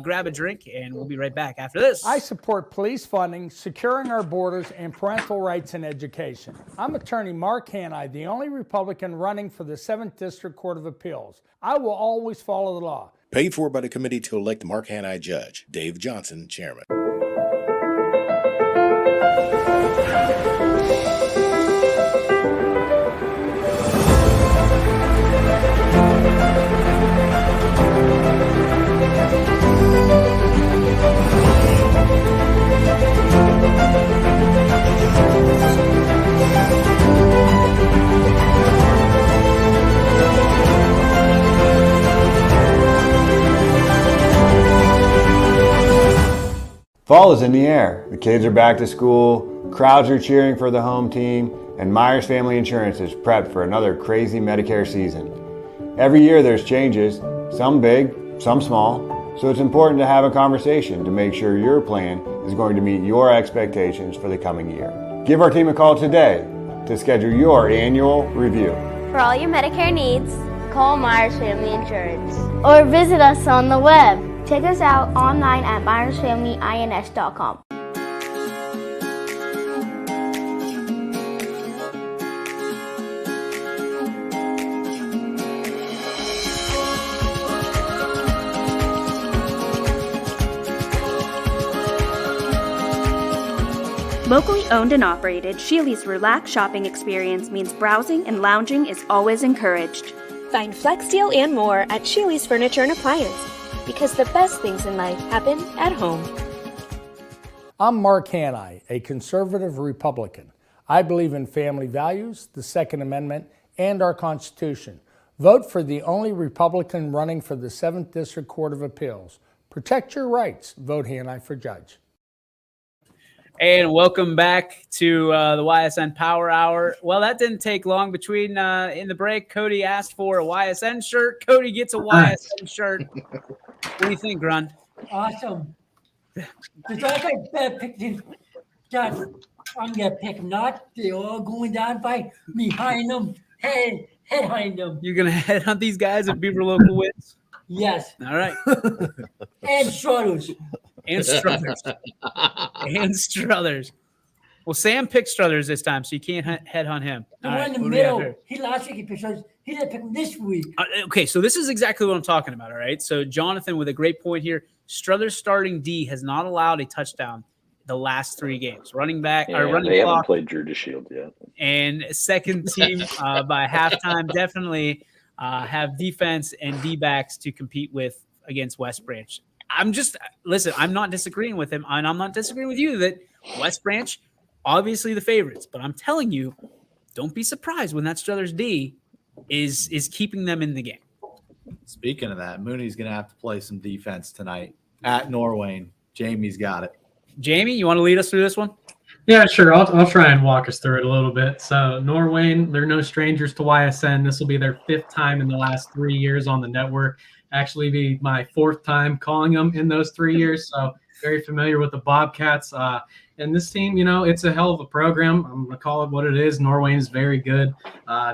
grab a drink, and we'll be right back after this. I support police funding, securing our borders, and parental rights in education. I'm attorney Mark Hanai, the only Republican running for the 7th District Court of Appeals. I will always follow the law. Paid for by the committee to elect Mark Hanai judge. Dave Johnson, chairman. Fall is in the air. The kids are back to school, crowds are cheering for the home team, and Myers Family Insurance is prepped for another crazy Medicare season. Every year there's changes, some big, some small, so it's important to have a conversation to make sure your plan is going to meet your expectations for the coming year. Give our team a call today to schedule your annual review. For all your Medicare needs, call Myers Family Insurance. Or visit us on the web. Check us out online at myersfamilyins.com. Locally owned and operated, Sheely's relaxed shopping experience means browsing and lounging is always encouraged. Find Flex Deal and more at Sheely's Furniture and Appliance, because the best things in life happen at home. I'm Mark Hanai, a conservative Republican. I believe in family values, the Second Amendment, and our Constitution. Vote for the only Republican running for the 7th District Court of Appeals. Protect your rights. Vote Hanai for judge. And welcome back to the YSN Power Hour. Well, that didn't take long between in the break. Cody asked for a YSN shirt. Cody gets a YSN shirt. What do you think, Grun? Awesome. Just like I picked these guys, I'm going to pick not. They're all going down by behind them, head behind them. You're going to head on these guys at Beaver Local Wins? Yes. All right. And Struthers. And Struthers. And Struthers. Well, Sam picked Struthers this time, so you can't headhunt him. The All one right, in the what do we have middle. here? He last week he picked us. He didn't pick him this week. Okay, so this is exactly what I'm talking about, all right? So Jonathan with a great point here. Struthers starting D has not allowed a touchdown the last 3 games. Running back or Yeah, running they clock haven't played Drew DeShield yet. and second team by halftime definitely have defense and D-backs to compete with against West Branch. I'm not disagreeing with him, and I'm not disagreeing with you that West Branch, obviously the favorites, but I'm telling you, don't be surprised when that Struthers D is keeping them in the game. Speaking of that, Mooney's going to have to play some defense tonight at Norwayne. Jamie's got it. Jamie, you want to lead us through this one? Yeah, sure. I'll try and walk us through it a little bit. So Norwayne, they're no strangers to YSN. This will be their 5th time in the last 3 years on the network. Actually be my 4th time calling them in those 3 years. So very familiar with the Bobcats. And this team, it's a hell of a program. I'm going to call it what it is. Norwayne is very good.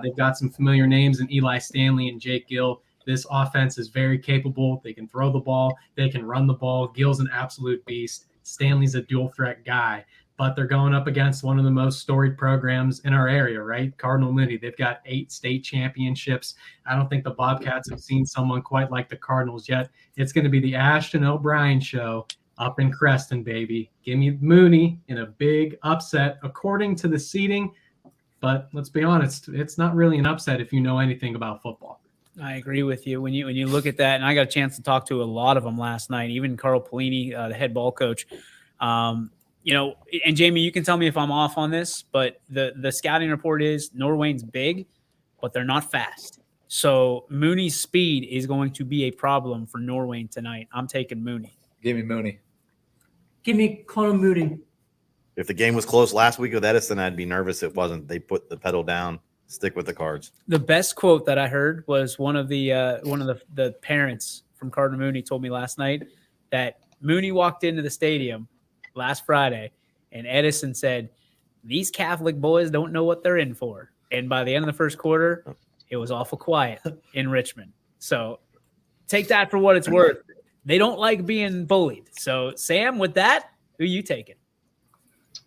They've got some familiar names in Eli Stanley and Jake Gill. This offense is very capable. They can throw the ball. They can run the ball. Gill's an absolute beast. Stanley's a dual threat guy. But they're going up against one of the most storied programs in our area, right? Cardinal Mooney. They've got 8 state championships. I don't think the Bobcats have seen someone quite like the Cardinals yet. It's going to be the Ashton O'Brien show up in Creston, baby. Give me Mooney in a big upset according to the seeding. But let's be honest, it's not really an upset if you know anything about football. I agree with you. When you look at that, and I got a chance to talk to a lot of them last night, even Carl Pelini, the head ball coach. And Jamie, you can tell me if I'm off on this, but the scouting report is Norwayne's big, but they're not fast. So Mooney's speed is going to be a problem for Norwayne tonight. I'm taking Mooney. Give me Mooney. Give me Connor Mooney. If the game was close last week with Edison, I'd be nervous. It wasn't. They put the pedal down. Stick with the Cards. The best quote that I heard was one of the parents from Cardinal Mooney told me last night that Mooney walked into the stadium last Friday and Edison said, "These Catholic boys don't know what they're in for." And by the end of the first quarter, it was awful quiet in Richmond. So take that for what it's worth. They don't like being bullied. So Sam, with that, who you taking?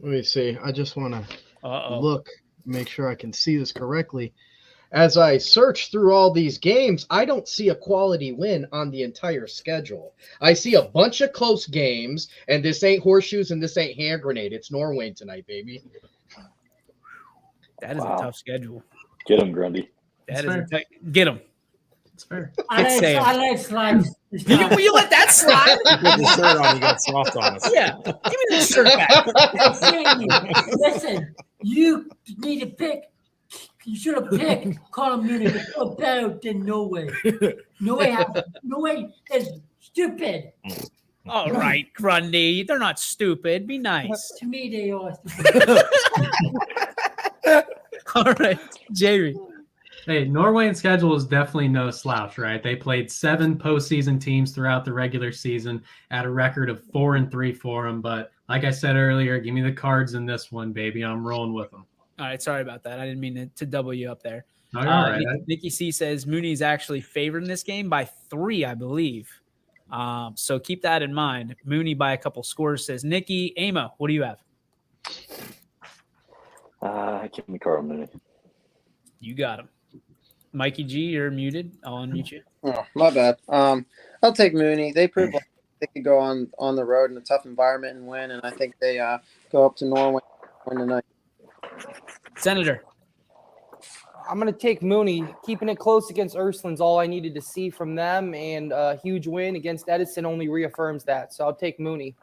Let me see. I just want to look, make sure I can see this correctly. As I search through all these games, I don't see a quality win on the entire schedule. I see a bunch of close games, and this ain't horseshoes and this ain't hand grenade. It's Norwayne tonight, baby. That is a tough schedule. Get him, Grundy. Get him. It's fair. I like slides. You let that slide? You put the shirt on, you got soft on us. Yeah. Give me the shirt back. Listen, you need to pick. You should have picked Connor Mooney. You're better than No Way. No Way is stupid. All right, Grundy. They're not stupid. Be nice. To me, they are stupid. All right, Jamie. Hey, Norway's schedule is definitely no slouch, right? They played 7 postseason teams throughout the regular season at a record of 4-3 for them. But like I said earlier, give me the Cards in this one, baby. I'm rolling with them. All right, sorry about that. I didn't mean to double you up there. No, you're all right. Nikki C says Mooney's actually favored in this game by 3, I believe. So keep that in mind. Mooney by a couple scores, says Nikki. Amo, what do you have? Give me Carl Mooney. You got him. Mikey G, you're muted. I'll unmute you. Oh, my bad. I'll take Mooney. They proved like they could go on the road in a tough environment and win, and I think they go up to Norway and win tonight. Senator. I'm going to take Mooney. Keeping it close against Ursuline's all I needed to see from them, and a huge win against Edison only reaffirms that. So I'll take Mooney.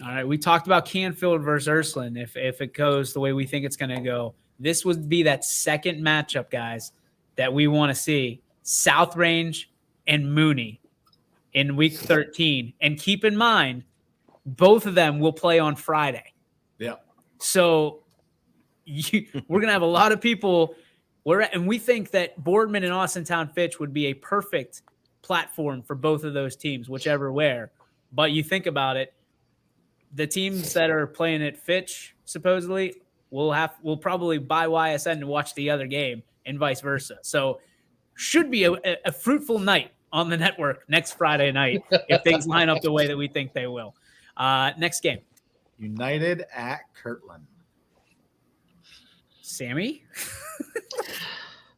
All right, we talked about Canfield versus Ursuline. If it goes the way we think it's going to go, this would be that second matchup, guys, that we want to see. South Range and Mooney in week 13. And keep in mind, both of them will play on Friday. Yeah. So we're going to have a lot of people. And we think that Boardman and Austintown Fitch would be a perfect platform for both of those teams, whichever where. But you think about it, the teams that are playing at Fitch supposedly will probably buy YSN to watch the other game and vice versa. So should be a fruitful night on the network next Friday night if things line up the way that we think they will. Next game. United at Kirtland. Sammy?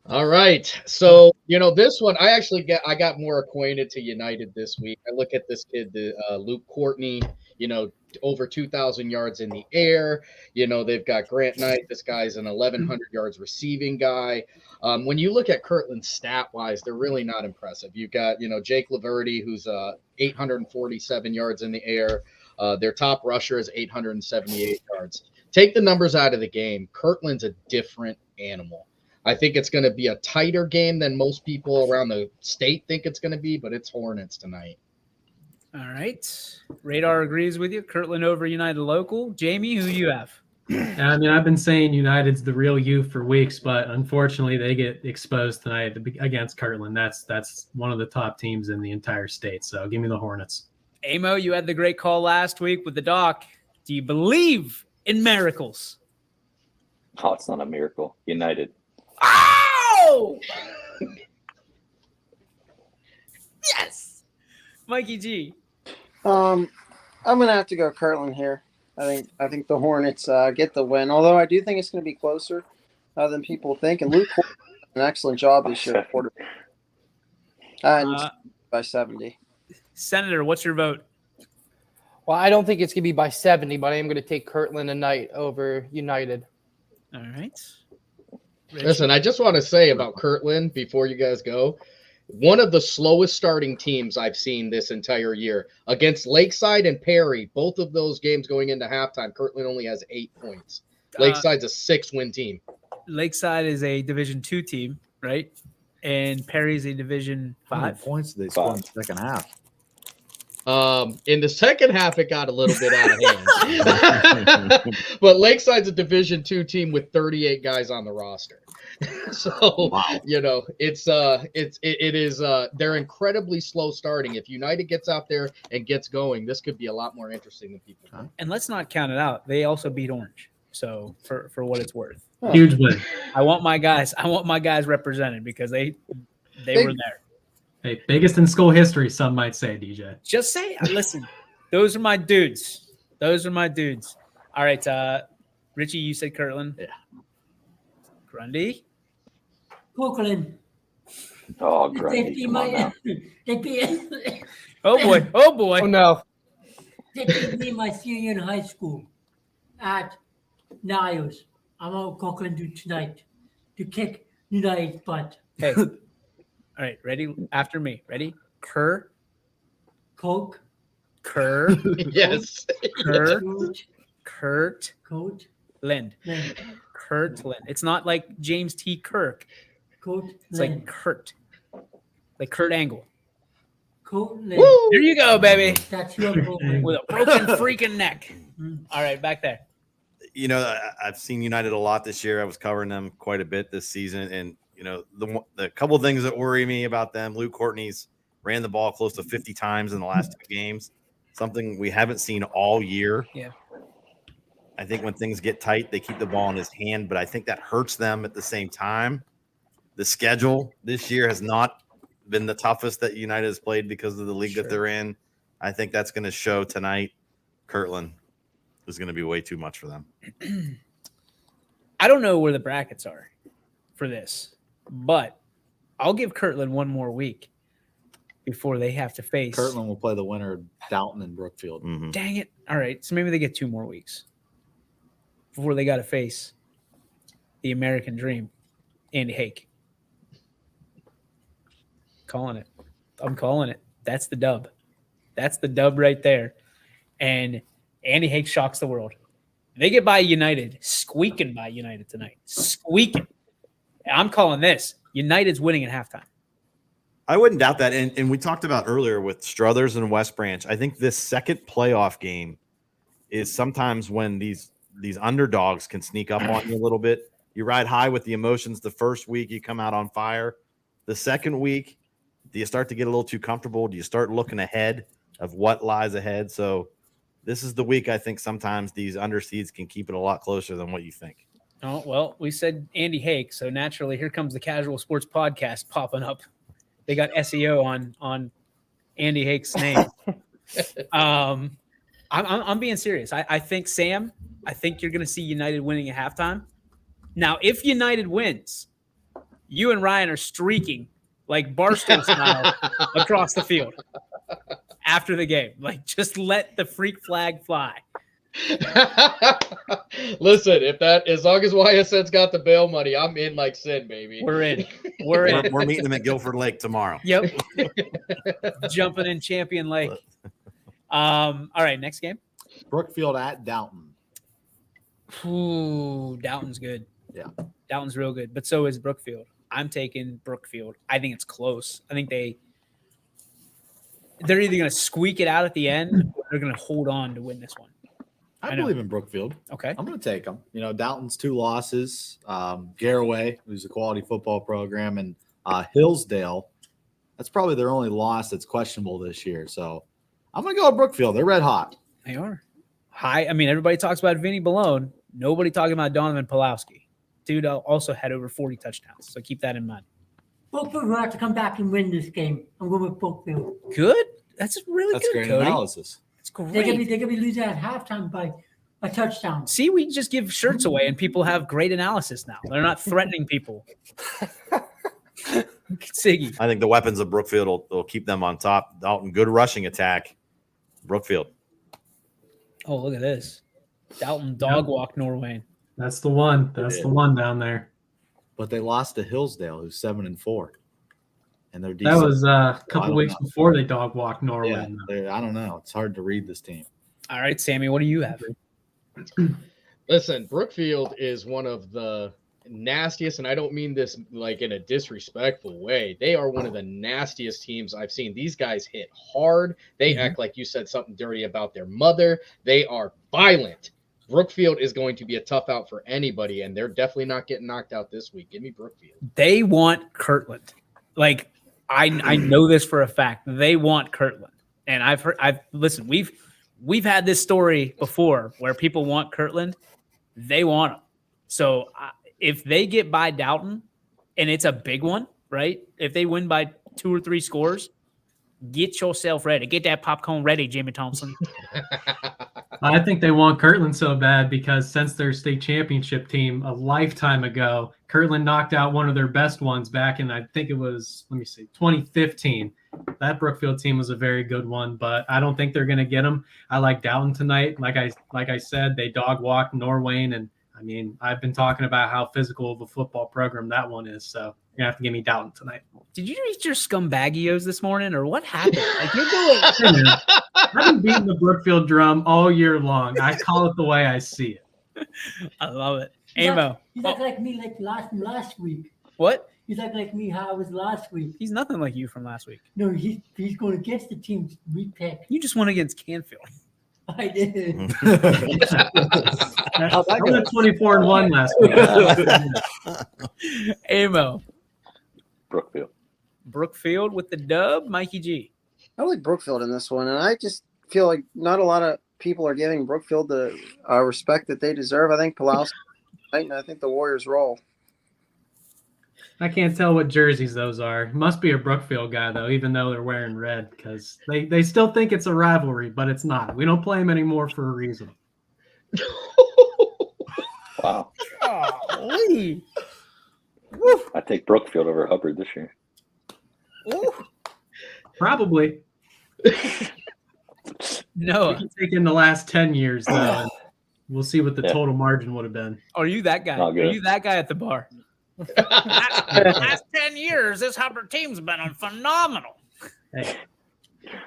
All right. So, this one, I got more acquainted to United this week. I look at this kid, Luke Courtney, over 2,000 yards in the air. They've got Grant Knight. This guy's an 1,100 yards receiving guy. When you look at Kirtland stat wise, they're really not impressive. You've got, Jake Laverty, who's 847 yards in the air. Their top rusher is 878 yards. Take the numbers out of the game. Kirtland's a different animal. I think it's going to be a tighter game than most people around the state think it's going to be, but it's Hornets tonight. All right. Radar agrees with you. Kirtland over United local. Jamie, who you have? I mean, I've been saying United's the real you for weeks, but unfortunately they get exposed tonight against Kirtland. That's one of the top teams in the entire state. So give me the Hornets. Amo, you had the great call last week with the doc. Do you believe in miracles? Oh, it's not a miracle. United. Oh! Yes! Mikey G. I'm gonna have to go Kirtland here. I think the Hornets get the win. Although I do think it's going to be closer than people think. And Luke Hornet did an excellent job this year. And by 70. Senator, what's your vote? Well, I don't think it's going to be by 70, but I am going to take Kirtland tonight over United. All right. Listen, I just want to say about Kirtland before you guys go, one of the slowest starting teams I've seen this entire year against Lakeside and Perry. Both of those games going into halftime, Kirtland only has 8 points. Lakeside's a 6-win team. Lakeside is a Division II team, right? And Perry's a Division 5. How many points did they score in the second half? In the second half, it got a little bit out of hand. But Lakeside's a Division II team with 38 guys on the roster. So, they're incredibly slow starting. If United gets out there and gets going, this could be a lot more interesting than people think. And let's not count it out. They also beat Orange. So for what it's worth. Huge win. I want my guys represented because they were there. Hey, biggest in school history, some might say, DJ. Just say, listen, those are my dudes. All right, Richie, you said Kirtland. Yeah. Grundy. Kirkland. Oh, Grundy. Oh boy. Oh no. They beat me my senior in high school at Niles. I'm on Kirkland tonight to kick United's butt. Hey. All right, ready? After me. Ready? Coke. Yes. Kurt. Lind. Kirtland. It's not like James T. Kirk. It's like Kurt. Like Kurt Angle. There you go, baby. That's your with a broken freaking neck. All right, back there. I've seen United a lot this year. I was covering them quite a bit this season. And, the couple things that worry me about them, Luke Courtney's ran the ball close to 50 times in the last 2 games, something we haven't seen all year. Yeah. I think when things get tight, they keep the ball in his hand, but I think that hurts them at the same time. The schedule this year has not been the toughest that United has played because of the league that they're in. I think that's going to show tonight. Kirtland is going to be way too much for them. I don't know where the brackets are for this, but I'll give Kirtland one more week before they have to face. Kirtland will play the winner of Downton and Brookfield. Mm-hmm. Dang it. All right. So maybe they get 2 more weeks before they got to face the American Dream, Andy Hake. I'm calling it. That's the dub. That's the dub right there. And Andy Hake shocks the world. They get by United, squeaking by United tonight. Squeaking. I'm calling this. United's winning at halftime. I wouldn't doubt that. And we talked about earlier with Struthers and West Branch. I think this second playoff game is sometimes when these underdogs can sneak up on you a little bit. You ride high with the emotions. The first week, you come out on fire. The second week, do you start to get a little too comfortable? Do you start looking ahead of what lies ahead? So this is the week I think sometimes these underseeds can keep it a lot closer than what you think. Oh, well, we said Andy Hake, so naturally here comes the Casual Sports Podcast popping up. They got SEO on Andy Hake's name. I'm being serious. I think, Sam, you're going to see United winning at halftime. Now, if United wins, you and Ryan are streaking like Barstool style across the field after the game. Like, just let the freak flag fly. Listen, as long as YSN's got the bail money, I'm in like sin, baby. We're in. We're meeting them at Guilford Lake tomorrow. Yep. Jumping in Champion Lake. All right, next game. Brookfield at Downton. Ooh, Downton's good. Yeah. Downton's real good, but so is Brookfield. I'm taking Brookfield. I think it's close. I think they're either going to squeak it out at the end or they're going to hold on to win this one. I believe in Brookfield. Okay. I'm going to take them. You know, Downton's 2 losses. Garraway, who's a quality football program, and Hillsdale. That's probably their only loss that's questionable this year. So I'm going to go with Brookfield. They're red hot. They are. High. I mean, everybody talks about Vinny Balone. Nobody talking about Donovan Pulowski. Dude also had over 40 touchdowns. So keep that in mind. Brookfield will have to come back and win this game. I'm going with Brookfield. Good. That's really That's good, great Cody. analysis. It's great. They're gonna be losing at halftime by a touchdown. See, we just give shirts away and people have great analysis now. They're not threatening people. Siggy. I think the weapons of Brookfield will keep them on top. Dalton, good rushing attack. Brookfield. Oh, look at this. Dalton dog walk Norway. That's the one. That's the one down there. But they lost to Hillsdale, who's 7-4. And they're That decent. was a couple don't weeks know. before they dog walked Norway. Yeah, I don't know. It's hard to read this team. All right, Sammy, what do you have? Listen, Brookfield is one of the nastiest, and I don't mean this like in a disrespectful way. They are one of the nastiest teams I've seen. These guys hit hard. They act like you said something dirty about their mother. They are violent. Brookfield is going to be a tough out for anybody, and they're definitely not getting knocked out this week. Give me Brookfield. They want Kirtland. Like, I know this for a fact. They want Kirtland. And listen, we've had this story before where people want Kirtland. They want him. So if they get by Dalton, and it's a big one, right? If they win by 2 or 3 scores, get yourself ready. Get that popcorn ready, Jamie Thompson. I think they want Kirtland so bad because since their state championship team a lifetime ago, Kirtland knocked out one of their best ones back in, I think it was, 2015. That Brookfield team was a very good one, but I don't think they're going to get them. I like Dalton tonight. Like I said, they dog walked Norway, and I mean, I've been talking about how physical of a football program that one is, so you're going to have to give me Dalton tonight. Did you eat your scumbagios this morning, or what happened? Like, you're doing. I've been beating the Brookfield drum all year long. I call it the way I see it. I love it. He's Amo. like me like last week. What? He's like me how I was last week. He's nothing like you from last week. No, he's going against the teams we picked. You just won against Canfield. I did. I went 24-1 last week. Amo. Brookfield with the dub. Mikey G. I like Brookfield in this one, and I just feel like not a lot of people are giving Brookfield the respect that they deserve. I think Pulowski, and I think the Warriors roll. I can't tell what jerseys those are. Must be a Brookfield guy, though, even though they're wearing red, because they still think it's a rivalry, but it's not. We don't play them anymore for a reason. Wow. Golly. I take Brookfield over Hubbard this year. Probably. No. We can take in the last 10 years, though, and we'll see what the total margin would have been. Are you that guy? Not Are good. you that guy at the bar? Last 10 years, this Hubbard team's been phenomenal. Hey,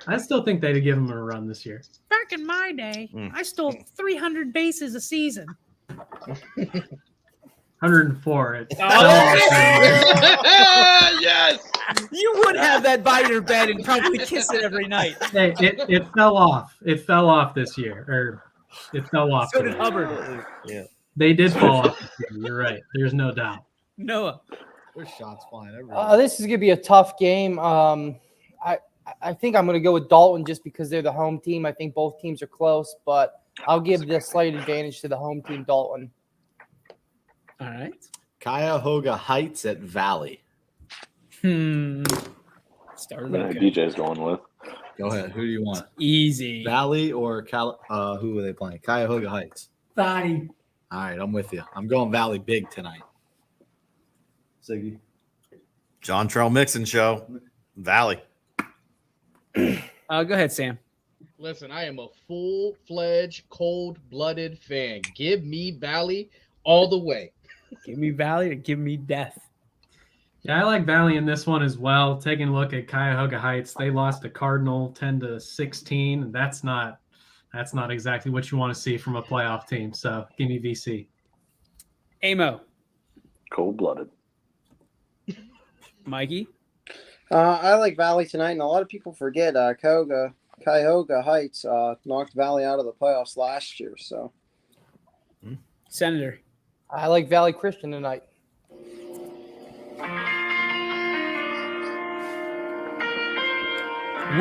I still think they'd give them a run this year. Back in my day, I stole 300 bases a season. 104. It Yes. You would have that by your bed and probably kiss it every night. Hey, it fell off. It fell off this year. Or it fell off. So did today. Hubbard. Yeah. They did fall off this year. You're right. There's no doubt. Noah. There's shots flying everywhere. This is going to be a tough game. I think I'm going to go with Dalton just because they're the home team. I think both teams are close, but I'll give the slight advantage to the home team, Dalton. All right. Cuyahoga Heights at Valley. Started Yeah, DJ's going with. Go ahead. Who do you want? Easy. Valley or who are they playing? Cuyahoga Heights. Valley. All right, I'm with you. I'm going Valley big tonight. Siggy. John Trell Mixon Show. Valley. Go ahead, Sam. Listen, I am a full-fledged, cold-blooded fan. Give me Valley all the way. Give me Valley or give me death. Yeah, I like Valley in this one as well. Taking a look at Cuyahoga Heights, they lost to Cardinal 10-16. That's not exactly what you want to see from a playoff team. So give me VC. Amo. Cold-blooded. Mikey. I like Valley tonight, and a lot of people forget Cuyahoga Heights knocked Valley out of the playoffs last year. So, Senator. I like Valley Christian tonight.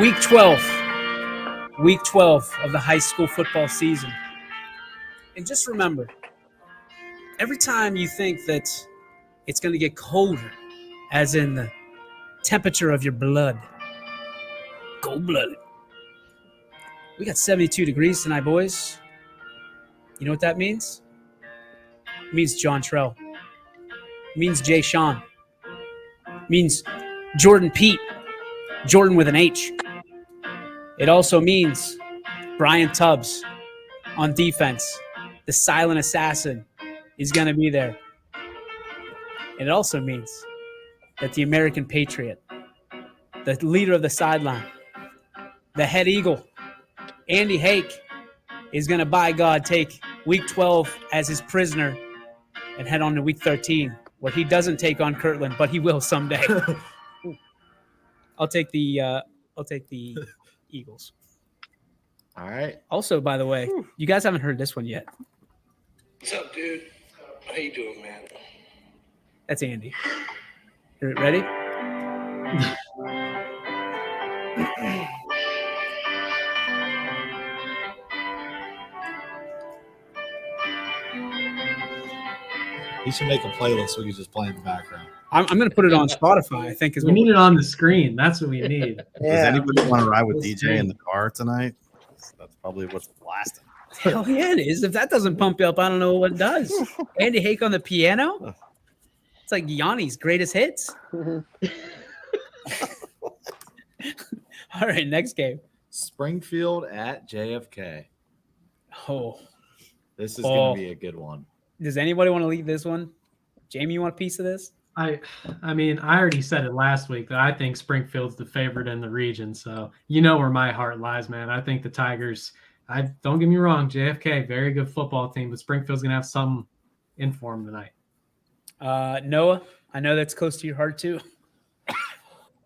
Week 12. Week 12 of the high school football season. And just remember, every time you think that it's going to get colder, as in the temperature of your blood, cold-blooded. We got 72 degrees tonight, boys. You know what that means? It means John Trell. It means Jay Sean. It means Jordan Pete. Jordan with an H. It also means Brian Tubbs on defense. The silent assassin is going to be there. And it also means that the American Patriot, the leader of the sideline, the head eagle, Andy Hake, is going to, by God, take Week 12 as his prisoner and head on to Week 13, where he doesn't take on Kirtland, but he will someday. I'll take the Eagles. All right. Also, by the way, you guys haven't heard this one yet. What's up, dude? How you doing, man? That's Andy. Ready? He should make a playlist so we can just play in the background. I'm going to put it on Spotify, I think. We need it on the screen. That's what we need. Does anybody want to ride with DJ in the car tonight? That's probably what's blasting. Hell yeah, it is. If that doesn't pump you up, I don't know what does. Andy Hake on the piano? It's like Yanni's greatest hits. All right, next game. Springfield at JFK. Oh. This is going to be a good one. Does anybody want to leave this one? Jamie, you want a piece of this? I mean, I already said it last week that I think Springfield's the favorite in the region. So you know where my heart lies, man. I think the Tigers, don't get me wrong, JFK, very good football team, but Springfield's going to have something in for them tonight. Noah, I know that's close to your heart too.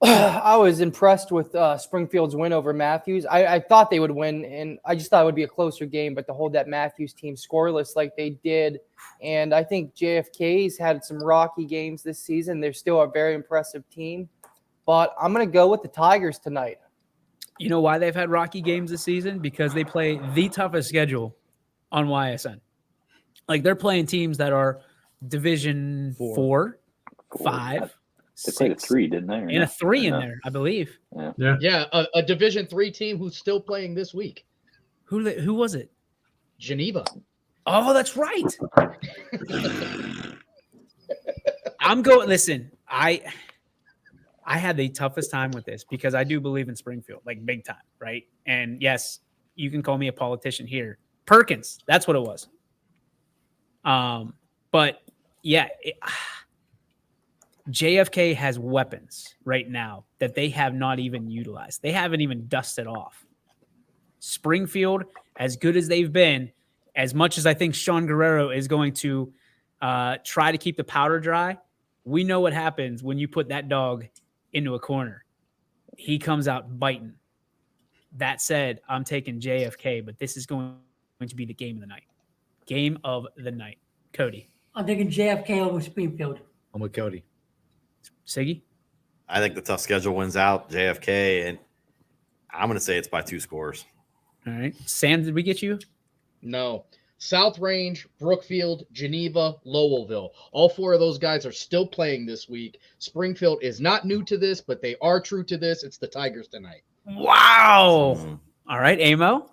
I was impressed with Springfield's win over Matthews. I thought they would win, and I just thought it would be a closer game, but to hold that Matthews team scoreless like they did, and I think JFK's had some rocky games this season. They're still a very impressive team, but I'm going to go with the Tigers tonight. You know why they've had rocky games this season? Because they play the toughest schedule on YSN. Like, they're playing teams that are Division 4, 5, They played a 3, didn't they? And a 3 in there, I believe. Yeah, a Division 3 team who's still playing this week. Who was it? Geneva. Oh, that's right. I'm going. Listen, I had the toughest time with this because I do believe in Springfield, like big time, right? And yes, you can call me a politician here. Perkins, that's what it was. But yeah. JFK has weapons right now that they have not even utilized. They haven't even dusted off. Springfield, as good as they've been, as much as I think Sean Guerrero is going to try to keep the powder dry, we know what happens when you put that dog into a corner. He comes out biting. That said, I'm taking JFK, but this is going to be the game of the night. Game of the night. Cody. I'm taking JFK over Springfield. I'm with Cody. Siggy? I think the tough schedule wins out JFK, and I'm going to say it's by 2 scores. All right. Sam, did we get you? No. South Range, Brookfield, Geneva, Lowellville. All 4 of those guys are still playing this week. Springfield is not new to this, but they are true to this. It's the Tigers tonight. Wow. All right, Amo?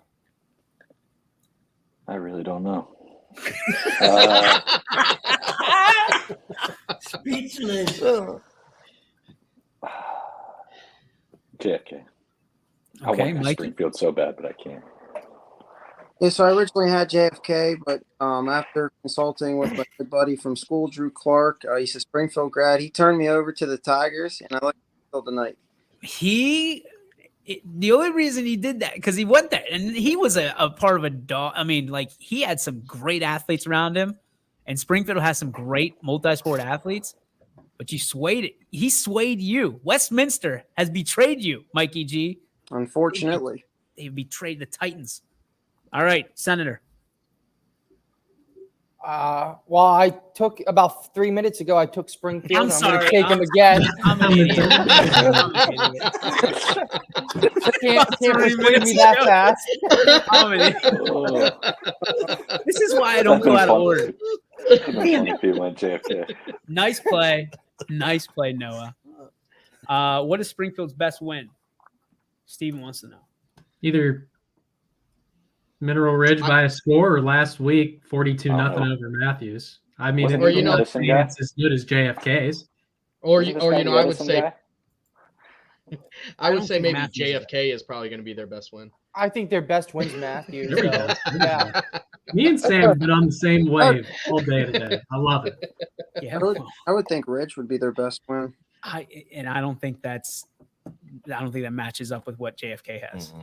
I really don't know. Speechless. JFK. I Okay, want Mikey. Springfield so bad, but I can't. Yeah, so I originally had JFK, but after consulting with my good buddy from school, Drew Clark, he's a Springfield grad. He turned me over to the Tigers, and I like Springfield tonight. The only reason he did that because he went there and he was a part of a dog. I mean, like he had some great athletes around him, and Springfield has some great multi-sport athletes. But you swayed it. He swayed you. Westminster has betrayed you, Mikey G. Unfortunately, they betrayed the Titans. All right, Senator. Well, I took about 3 minutes ago. I took Springfield. I'm sorry. Going to take him again. I'm an idiot. Can't persuade me that fast. I'm an idiot. This is why I don't go out of order. Nice play. Nice play, Noah. What is Springfield's best win? Steven wants to know. Either Mineral Ridge by a score or last week 42-0 over Matthews. I mean, it's as good as JFK's. Or you know, I would say maybe JFK is probably going to be their best win. I think their best win's Matthews. So, yeah. Me and Sam have been on the same wave all day today. I love it. Yeah, I would think Ridge would be their best win. I don't think that matches up with what JFK has. Mm-hmm.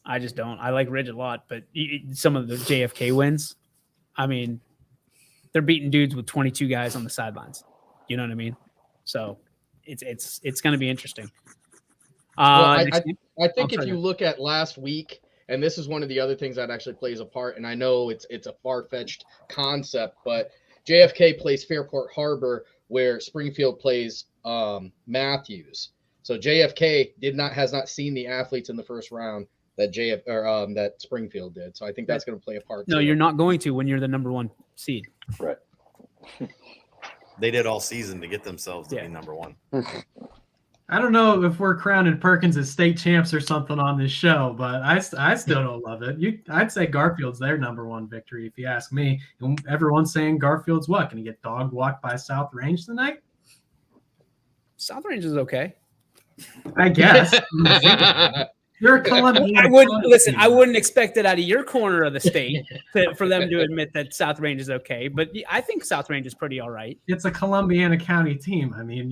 I just don't. I like Ridge a lot, but some of the JFK wins, I mean, they're beating dudes with 22 guys on the sidelines. You know what I mean? So it's going to be interesting. I think if you look at last week, and this is one of the other things that actually plays a part, and I know it's a far-fetched concept, but JFK plays Fairport Harbor, where Springfield plays Matthews. So JFK has not seen the athletes in the first round that that Springfield did. So I think that's going to play a part. No, you're not going to when you're the number one seed. Right. They did all season to get themselves to be number one. I don't know if we're crowning Perkins as state champs or something on this show, but I still don't love it. I'd say Garfield's their number one victory, if you ask me. And everyone's saying Garfield's what? Can he get dog walked by South Range tonight? South Range is okay. I guess. You're a Columbian. I wouldn't expect it out of your corner of the state for them to admit that South Range is okay, but I think South Range is pretty all right. It's a Columbiana County team. I mean,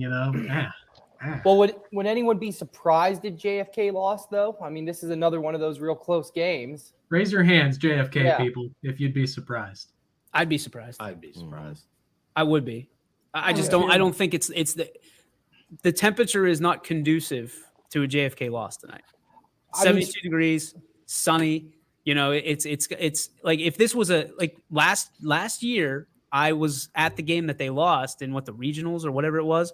Well, would anyone be surprised if JFK lost, though? I mean, this is another one of those real close games. Raise your hands, JFK people, if you'd be surprised. I'd be surprised. I'd be surprised. I would be. I just don't. I don't think it's the temperature is not conducive to a JFK loss tonight. 72 degrees, sunny. You know, it's like if this was last year, I was at the game that they lost in the regionals or whatever it was.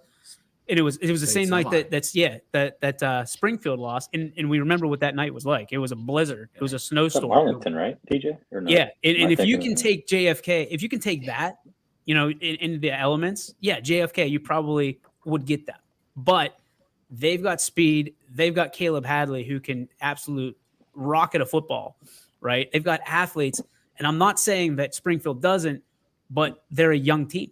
And it was the same night that Springfield lost, and we remember what that night was like. It was a blizzard. It was a snowstorm. Arlington, right, TJ? Or no? Yeah, and if you can take JFK, if you can take that, in the elements, JFK, you probably would get that. But they've got speed. They've got Caleb Hadley, who can absolute rocket a football, right? They've got athletes, and I'm not saying that Springfield doesn't, but they're a young team.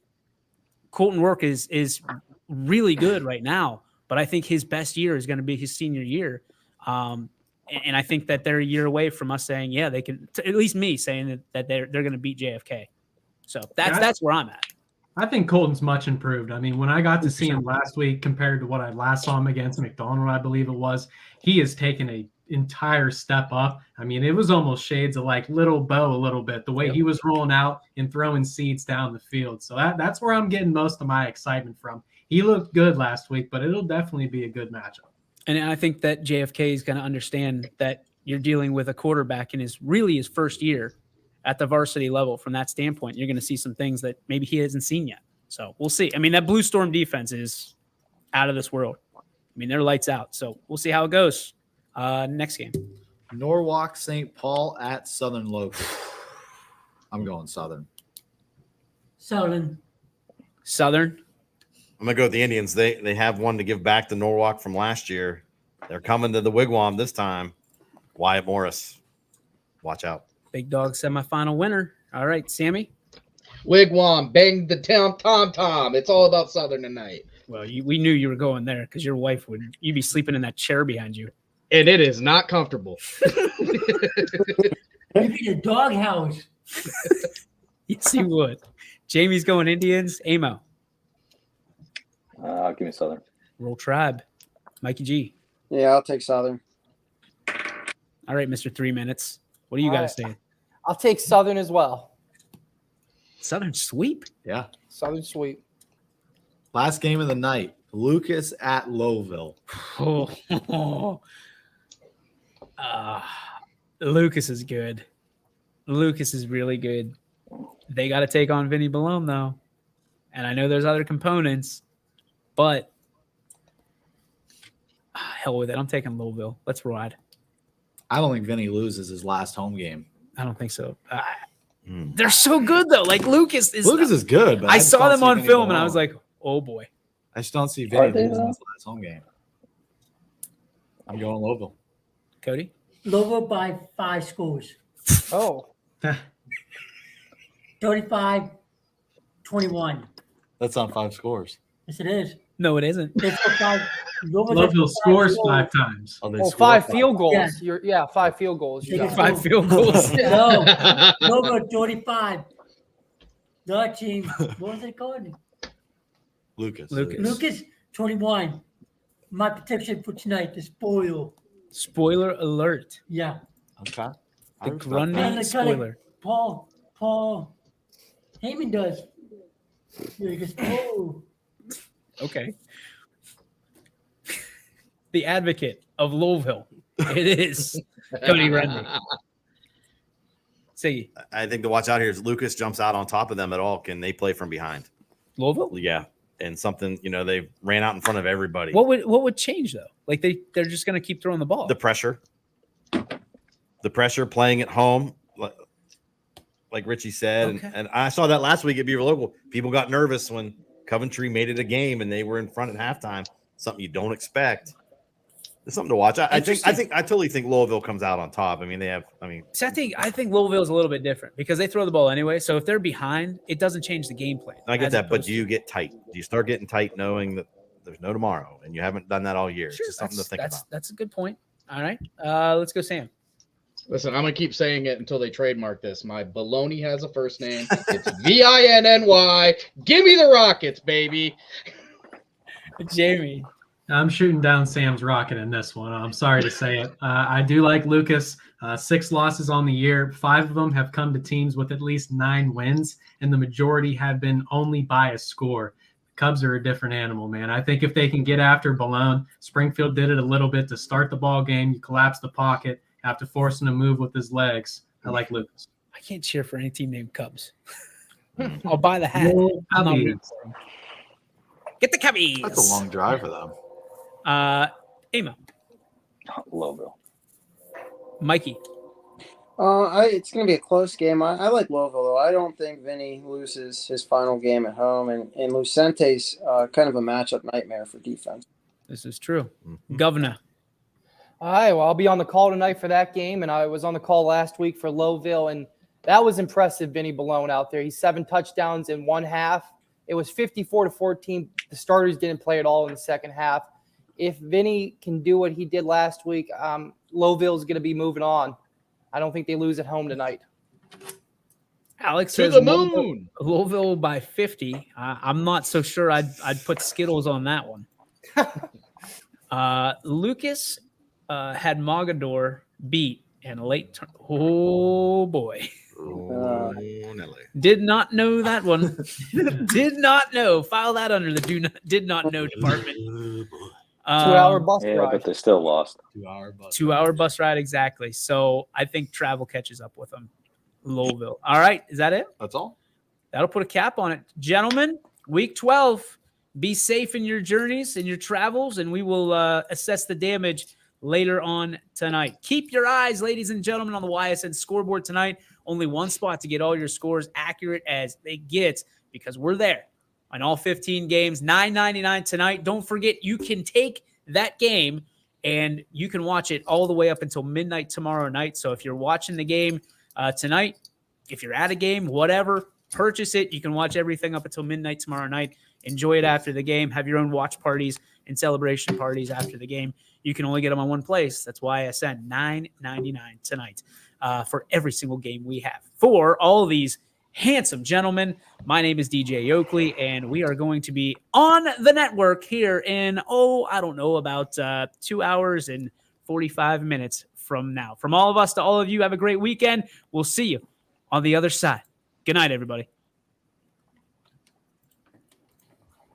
Colton Work is really good right now, but I think his best year is going to be his senior year. And I think that they're a year away from us saying, they can, at least me saying that they're going to beat JFK. So that's where I'm at. I think Colton's much improved. I mean, when I got to see him last week compared to what I last saw him against McDonald, I believe it was, he has taken an entire step up. I mean, it was almost shades of like Little Bo a little bit, the way he was rolling out and throwing seeds down the field. So that's where I'm getting most of my excitement from. He looked good last week, but it'll definitely be a good matchup. And I think that JFK is going to understand that you're dealing with a quarterback in his first year at the varsity level. From that standpoint, you're going to see some things that maybe he hasn't seen yet. So we'll see. I mean, that Blue Storm defense is out of this world. I mean, they're lights out. So we'll see how it goes. Next game. Norwalk St. Paul at Southern Local. I'm going Southern. Southern. I'm going to go with the Indians. They have one to give back to Norwalk from last year. They're coming to the Wigwam this time. Wyatt Morris. Watch out. Big Dog semifinal winner. All right, Sammy. Wigwam, bang the tom. It's all about Southern tonight. Well, we knew you were going there because your wife you'd be sleeping in that chair behind you. And it is not comfortable. You'd be the doghouse. Yes, you would. Jamie's going Indians. Amo. Give me Southern. Roll Tribe. Mikey G. Yeah, I'll take Southern. All right, Mr. 3 minutes. What do you guys say? I'll take Southern as well. Southern sweep? Yeah. Southern sweep. Last game of the night. Lucas at Lowville. Lucas is good. Lucas is really good. They got to take on Vinny Balone, though. And I know there's other components, but hell with it. I'm taking Louisville. Let's ride. I don't think Vinny loses his last home game. I don't think so. They're so good, though. Like, Lucas is good, but I saw them on film, and I was like, oh, boy. I just don't see Vinny losing his last home game. I'm going Louisville. Cody? Louisville by 5 scores. Oh. 35-21. That's on 5 scores. Yes, it is. No, it isn't. Louisville scores 5 times. Oh, 5 field goals. Yeah. 5 field goals. You got 5 field goals. No, Louisville 25. The other team, what was it called? Lucas. Lucas 21. My prediction for tonight, the spoil. Spoiler alert. Yeah. Okay. The Grundy Kinda spoiler. Paul Heyman does. Yeah, he goes, oh. Okay. The advocate of Louisville. It is Cody Grundy. See, I think to watch out here is Lucas jumps out on top of them at all. Can they play from behind? Louisville? Yeah. And something, they ran out in front of everybody. What would change though? Like they're just going to keep throwing the ball. The pressure playing at home, like Richie said. Okay. And I saw that last week at Beaver Local. People got nervous when Coventry made it a game and they were in front at halftime. Something you don't expect. It's something to watch. I totally think Louisville comes out on top. I mean, See, I think Louisville's a little bit different because they throw the ball anyway. So if they're behind, it doesn't change the game plan. I get that, but do you get tight? Do you start getting tight knowing that there's no tomorrow and you haven't done that all year? Sure, it's just something to think about. That's a good point. All right. Let's go, Sam. Listen, I'm going to keep saying it until they trademark this. My baloney has a first name. It's VINNY. Give me the Rockets, baby. Jamie. I'm shooting down Sam's rocket in this one. I'm sorry to say it. I do like Lucas. 6 losses on the year. 5 of them have come to teams with at least 9 wins, and the majority have been only by a score. The Cubs are a different animal, man. I think if they can get after Balone, Springfield did it a little bit to start the ball game. You collapse the pocket, have to force him to move with his legs. I like Lucas. I can't cheer for any team named Cubs. I'll buy the hat. No, I'm not rooting for them. Get the Cubbies. That's a long drive for them. Emo. Louisville. Mikey. It's going to be a close game. I like Louisville, though. I don't think Vinny loses his final game at home, and Lucente's kind of a matchup nightmare for defense. This is true. Governor. All right, well, I'll be on the call tonight for that game, and I was on the call last week for Lowville, and that was impressive, Vinny Balone out there. He's 7 touchdowns in one half. It was 54-14. The starters didn't play at all in the second half. If Vinny can do what he did last week, Lowville's going to be moving on. I don't think they lose at home tonight. Alex To says the moon. Louisville by 50. I'm not so sure I'd put Skittles on that one. Lucas had Mogador beat and a late turn. Oh, boy. Did not know that one. Did not know. File that under the did not know department. 2-hour bus Yeah, ride. but they still lost. 2-hour bus. 2-hour bus ride, exactly. So I think travel catches up with them. Louisville. All right. Is that it? That's all. That'll put a cap on it. Gentlemen, week 12. Be safe in your journeys and your travels, and we will assess the damage later on tonight. Keep your eyes, ladies and gentlemen, on the YSN scoreboard tonight. Only one spot to get all your scores accurate as they get, because we're there on all 15 games. $9.99 tonight. Don't forget, you can take that game and you can watch it all the way up until midnight tomorrow night. So if you're watching the game tonight, if you're at a game, whatever, purchase it. You can watch everything up until midnight tomorrow night. Enjoy it after the game. Have your own watch parties and celebration parties after the game. You can only get them on one place. That's why I sent $9.99 tonight for every single game we have. For all of these handsome gentlemen, my name is DJ Oakley, and we are going to be on the network here in, I don't know, about 2 hours and 45 minutes from now. From all of us to all of you, have a great weekend. We'll see you on the other side. Good night, everybody.